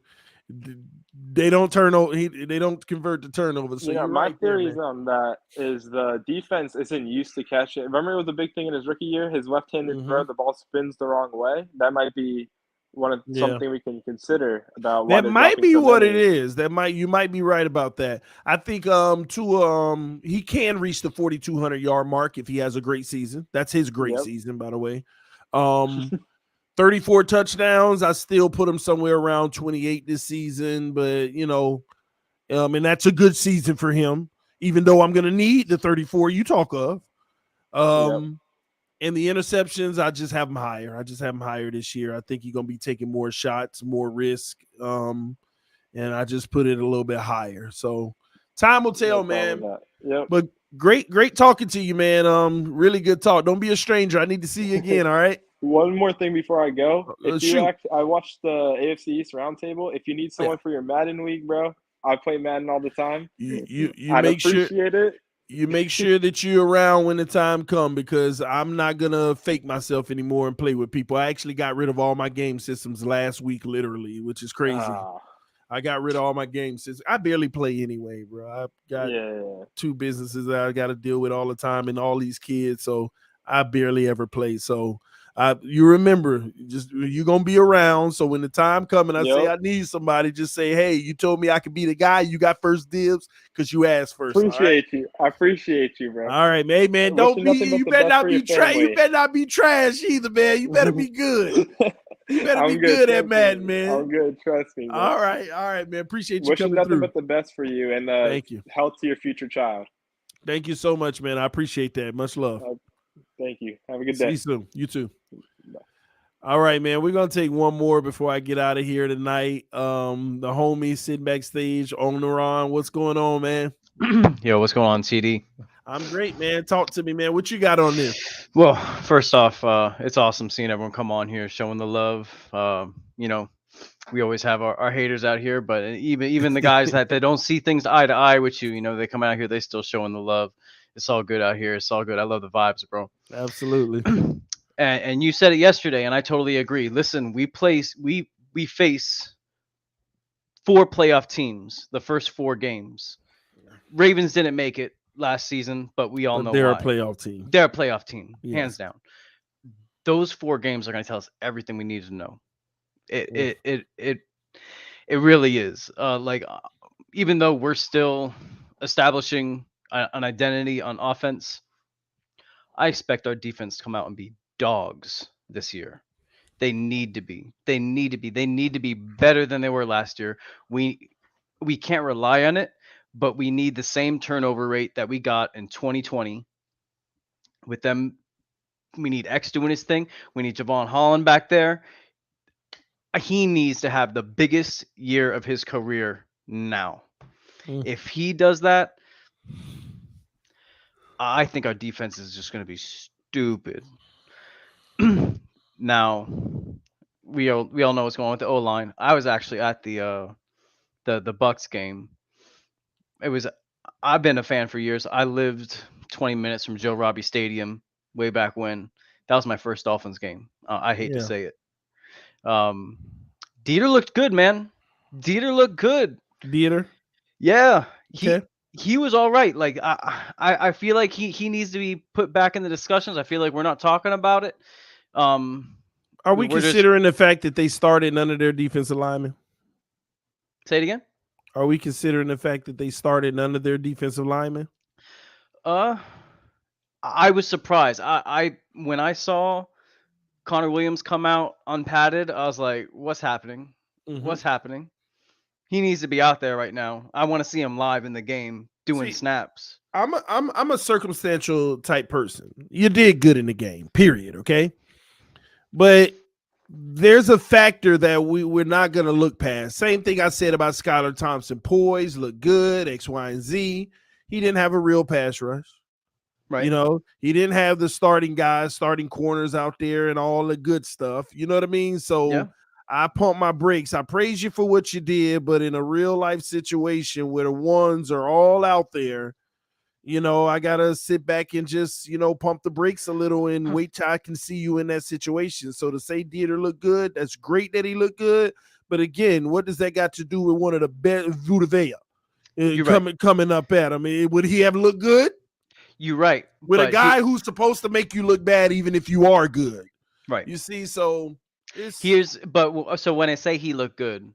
they don't they don't convert to turnovers. So my theory on that is the defense isn't used to catch it. Remember, it was a big thing in his rookie year. His left-handed throw, the ball spins the wrong way. That might be something we can consider about. That might be what it is. You might be right about that. I think he can reach the 4,200 yard mark if he has a great season. That's his great season, by the way. 34 touchdowns. I still put him somewhere around 28 this season, but and that's a good season for him, even though I'm going to need the 34 you talk of. And the interceptions, I just have him higher. I just have him higher this year. I think he's going to be taking more shots, more risk. And I just put it a little bit higher. So time will tell, man. Yep. But great talking to you, man. Really good talk. Don't be a stranger. I need to see you again. All right. One more thing before I go. I watched the AFC East roundtable. If you need someone for your Madden week, bro, I play Madden all the time. I'd appreciate it. You make sure that you're around when the time comes, because I'm not going to fake myself anymore and play with people. I actually got rid of all my game systems last week, literally, which is crazy. I got rid of all my game systems. I barely play anyway, bro. I've got 2 businesses that I got to deal with all the time and all these kids, so I barely ever play. So You remember, you're gonna be around. So when the time comes and I say Yep. I need somebody, just say, hey, you told me I could be the guy. You got first dibs because you asked first. Appreciate you. I appreciate you, bro. All right, man. Hey, man, Wishing nothing but you the better best not for be your trash. You family. better not be trash either, man. You better be good. You better be good at Madden, man. I'm good. Trust me, man. All right, man. Appreciate you Wishing coming nothing through. but the best for you, and Thank you. Health to your future child. Thank you so much, man. I appreciate that. Much love. Thank you. Have a good See day. you soon. You too. Bye. All right, man. We're gonna take one more before I get out of here tonight. The homie sitting backstage on the Ron. What's going on, man? Yo, what's going on, TD? I'm great, man. Talk to me, man. What you got on this? Well, first off, it's awesome seeing everyone come on here, showing the love. You know, we always have our haters out here, but even the guys that they don't see things eye to eye with you, you know, they come out here, they still showing the love. It's all good out here. It's all good. I love the vibes, bro. Absolutely. And you said it yesterday, and I totally agree. Listen, we face 4 playoff teams the first 4 games. Ravens didn't make it last season, but we all know they're why. a playoff team. They're a playoff team, Yes. hands down. Those 4 games are going to tell us everything we need to know. It really is. Even though we're still establishing an identity on offense, I expect our defense to come out and be dogs this year. They need to be. They need to be better than they were last year. We can't rely on it, but we need the same turnover rate that we got in 2020. With them, we need X doing his thing. We need Javon Holland back there. He needs to have the biggest year of his career now. If he does that, I think our defense is just going to be stupid. Now, we all know what's going on with the O-line. I was actually at the Bucks game. I've been a fan for years. I lived 20 minutes from Joe Robbie Stadium way back when. That was my first Dolphins game. I hate to say it. Dieter looked good, man. Dieter looked good. Dieter? Yeah. Okay. He was all right. Like I feel like he needs to be put back in the discussions. I feel like we're not talking about it. Are we considering the fact that they started none of their defensive linemen? Say it again? Are we considering the fact that they started none of their defensive linemen? I was surprised. I when I saw Connor Williams come out unpadded, I was like, what's happening? What's happening? He needs to be out there right now. I want to see him live in the game doing snaps. I'm a circumstantial type person. You did good in the game, period. Okay. But there's a factor that we're not going to look past. Same thing I said about Skylar Thompson. Poise, look good, X, Y, and Z. He didn't have a real pass rush. Right. You know, he didn't have the starting guys, starting corners out there and all the good stuff. You know what I mean? So I pump my brakes. I praise you for what you did, but in a real life situation where the ones are all out there, you know, I got to sit back and just, you know, pump the brakes a little and wait till I can see you in that situation. So to say Dieter looked good, that's great that he looked good. But again, what does that got to do with one of the best Vudavea coming up at him? Would he have looked good? You're right. With a guy who's supposed to make you look bad even if you are good. Right. You see, so so when I say he looked good,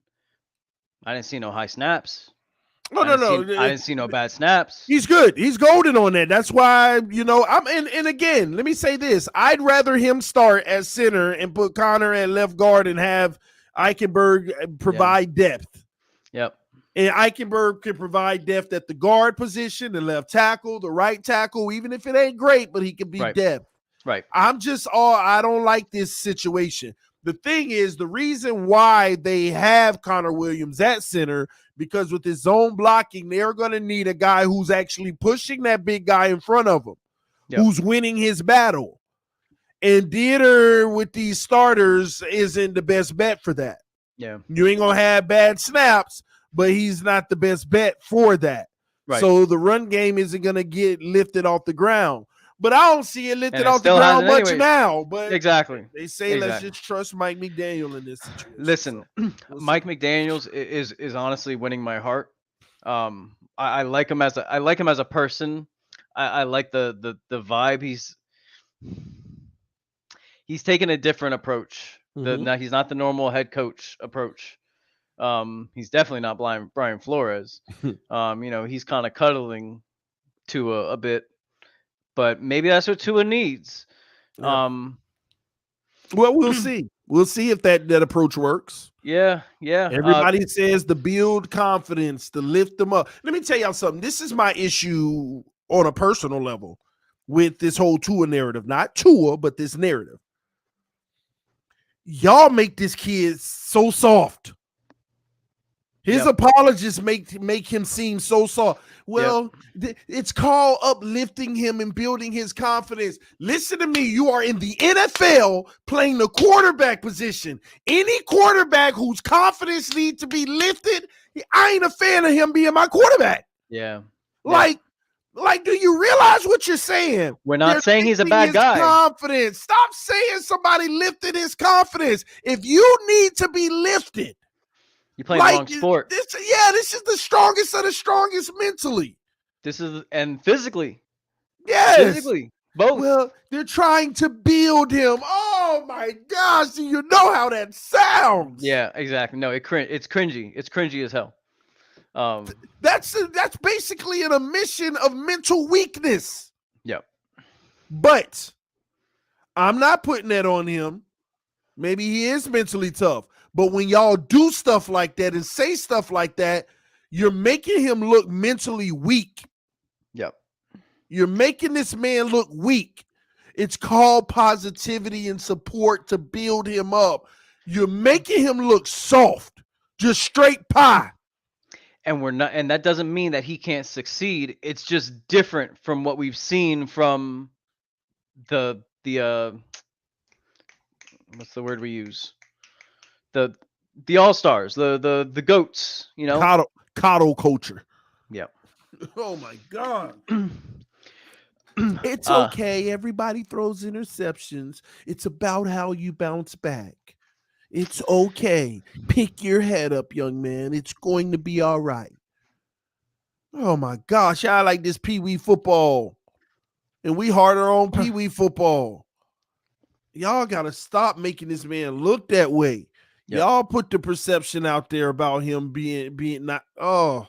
I didn't see no high snaps. No. I didn't see no bad snaps. He's good. He's golden on that. That's why, you know, and again, let me say this. I'd rather him start at center and put Connor at left guard and have Eichenberg provide depth. Yep. And Eichenberg can provide depth at the guard position, the left tackle, the right tackle, even if it ain't great, but he can be depth. Right. I don't like this situation. The thing is, the reason why they have Connor Williams at center, because with his zone blocking, they're going to need a guy who's actually pushing that big guy in front of him, who's winning his battle. And Dieter with these starters isn't the best bet for that. Yeah. You ain't going to have bad snaps, but he's not the best bet for that. Right. So the run game isn't going to get lifted off the ground. But I don't see it lifted off the ground much now. But exactly. They say let's just trust Mike McDaniel in this situation. Listen, Mike McDaniels is honestly winning my heart. I like him as a person. I like the vibe. he's taken a different approach. Mhm. Now he's not the normal head coach approach. He's definitely not Brian Flores. He's kind of cuddling Tua a bit, but maybe that's what Tua needs. Yeah. Well, we'll see. We'll see if that approach works. Yeah. Everybody says to build confidence, to lift them up. Let me tell y'all something. This is my issue on a personal level with this whole Tua narrative. Not Tua, but this narrative. Y'all make this kid so soft. His apologists make him seem so soft. Well, it's called uplifting him and building his confidence. Listen to me. You are in the NFL playing the quarterback position. Any quarterback whose confidence needs to be lifted, I ain't a fan of him being my quarterback. Yeah. Like, do you realize what you're saying? We're not saying he's a bad guy. Confidence. Stop saying somebody lifted his confidence. If you need to be lifted, you play the wrong sport. This is the strongest of the strongest mentally. And physically. Yes. Physically. Both. Well, they're trying to build him. Oh my gosh, do you know how that sounds? Yeah, exactly. No, it's cringy. It's cringy as hell. That's basically an admission of mental weakness. Yep. But I'm not putting that on him. Maybe he is mentally tough. But when y'all do stuff like that and say stuff like that, you're making him look mentally weak. Yep. You're making this man look weak. It's called positivity and support to build him up. You're making him look soft, just straight pie. And that doesn't mean that he can't succeed. It's just different from what we've seen from the what's the word we use? The all-stars, the goats, coddle culture. Yep. Oh my God. It's okay. Everybody throws interceptions. It's about how you bounce back. It's okay. Pick your head up, young man. It's going to be all right. Oh my gosh, I like this Pee-wee football. And we harder on Pee-wee football. Y'all got to stop making this man look that way. Yep. Y'all put the perception out there about him being not. Oh.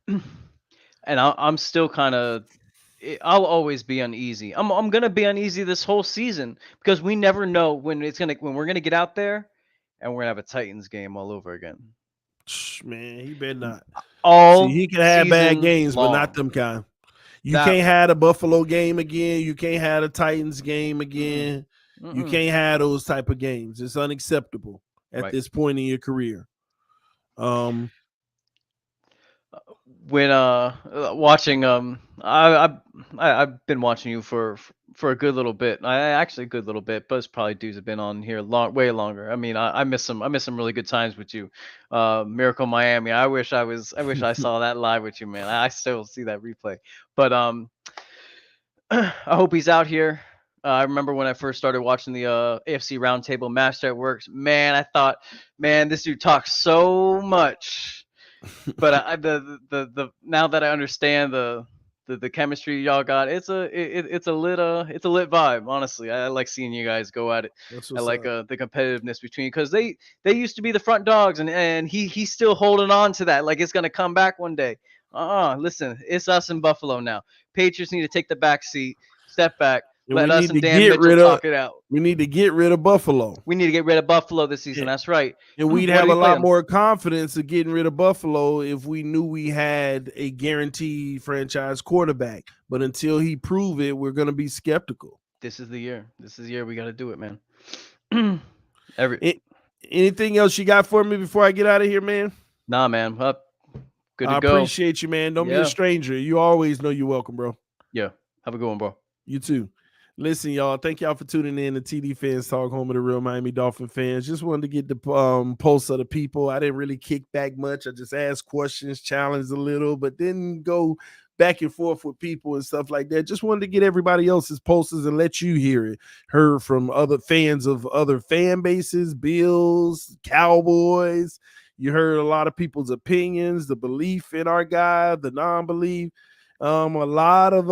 And I'm still kind of. I'll always be uneasy. I'm gonna be uneasy this whole season because we never know when we're gonna get out there, and we're gonna have a Titans game all over again. Man, he better not. He can have bad games, but not them kind. You can't have a Buffalo game again. You can't have a Titans game again. You can't have those type of games. It's unacceptable at this point in your career. When watching I've been watching you for a good little bit. A good little bit. Buzz probably dudes have been on here way longer. I mean, I miss some really good times with you. Miracle Miami. I wish I saw that live with you, man. I still see that replay. But I hope he's out here. I remember when I first started watching the AFC Roundtable Master at Works. Man, I thought, this dude talks so much. But the now that I understand the chemistry y'all got, it's a lit vibe. Honestly, I like seeing you guys go at it. I like the competitiveness between, because they used to be the front dogs, and he's still holding on to that, like it's gonna come back one day. Listen, it's us in Buffalo now. Patriots need to take the back seat, step back. Let us and Dan Mitchell talk it out. We need to get rid of Buffalo. We need to get rid of Buffalo this season. That's right. And we'd have a lot more confidence of getting rid of Buffalo if we knew we had a guaranteed franchise quarterback. But until he prove it, we're going to be skeptical. This is the year. We got to do it, man. Anything else you got for me before I get out of here, man? Nah, man. Good to go. I appreciate you, man. Don't be a stranger. You always know you're welcome, bro. Yeah. Have a good one, bro. You too. Listen, y'all, thank y'all for tuning in to TD Fans Talk, home of the real Miami Dolphin fans. Just wanted to get the pulse of the people. I didn't really kick back much. I just asked questions, challenged a little, but didn't go back and forth with people and stuff like that. Just wanted to get everybody else's pulses and let you hear it. Heard from other fans of other fan bases, Bills, Cowboys. You heard a lot of people's opinions, the belief in our guy, the non-belief. A lot of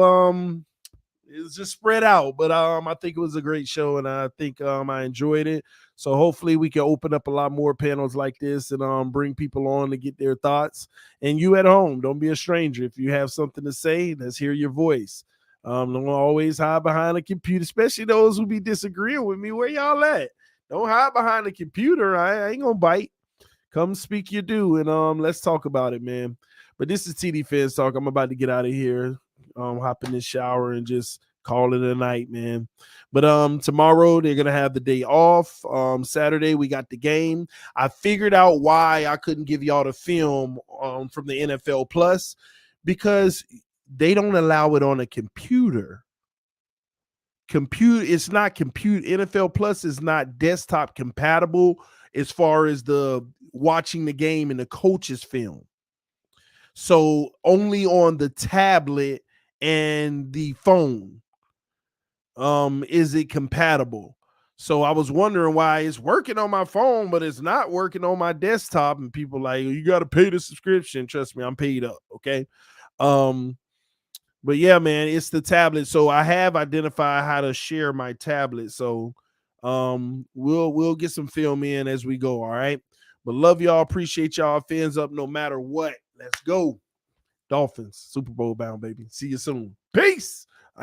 It's just spread out. But I think it was a great show, and I think I enjoyed it. So hopefully we can open up a lot more panels like this and bring people on to get their thoughts. And you at home, don't be a stranger. If you have something to say, let's hear your voice. Don't always hide behind a computer, especially those who be disagreeing with me. Where y'all at? Don't hide behind a computer. I ain't gonna bite. Come speak your due, and let's talk about it, man. But this is TD Fans Talk. I'm about to get out of here, hop in the shower, and just call it a night, man. But tomorrow they're gonna have the day off. Saturday we got the game. I figured out why I couldn't give y'all the film from the NFL Plus, because they don't allow it on a computer. It's not compute. NFL Plus is not desktop compatible as far as the watching the game and the coach's film. So only on the tablet and the phone is it compatible. So I was wondering why it's working on my phone, but it's not working on my desktop. And people like, you got to pay the subscription. Trust me, I'm paid up. Okay. But yeah, man, it's the tablet. So I have identified how to share my tablet. So we'll get some film in as we go. All right. But love y'all. Appreciate y'all. Fans up no matter what. Let's go. Dolphins, Super Bowl bound, baby. See you soon. Peace.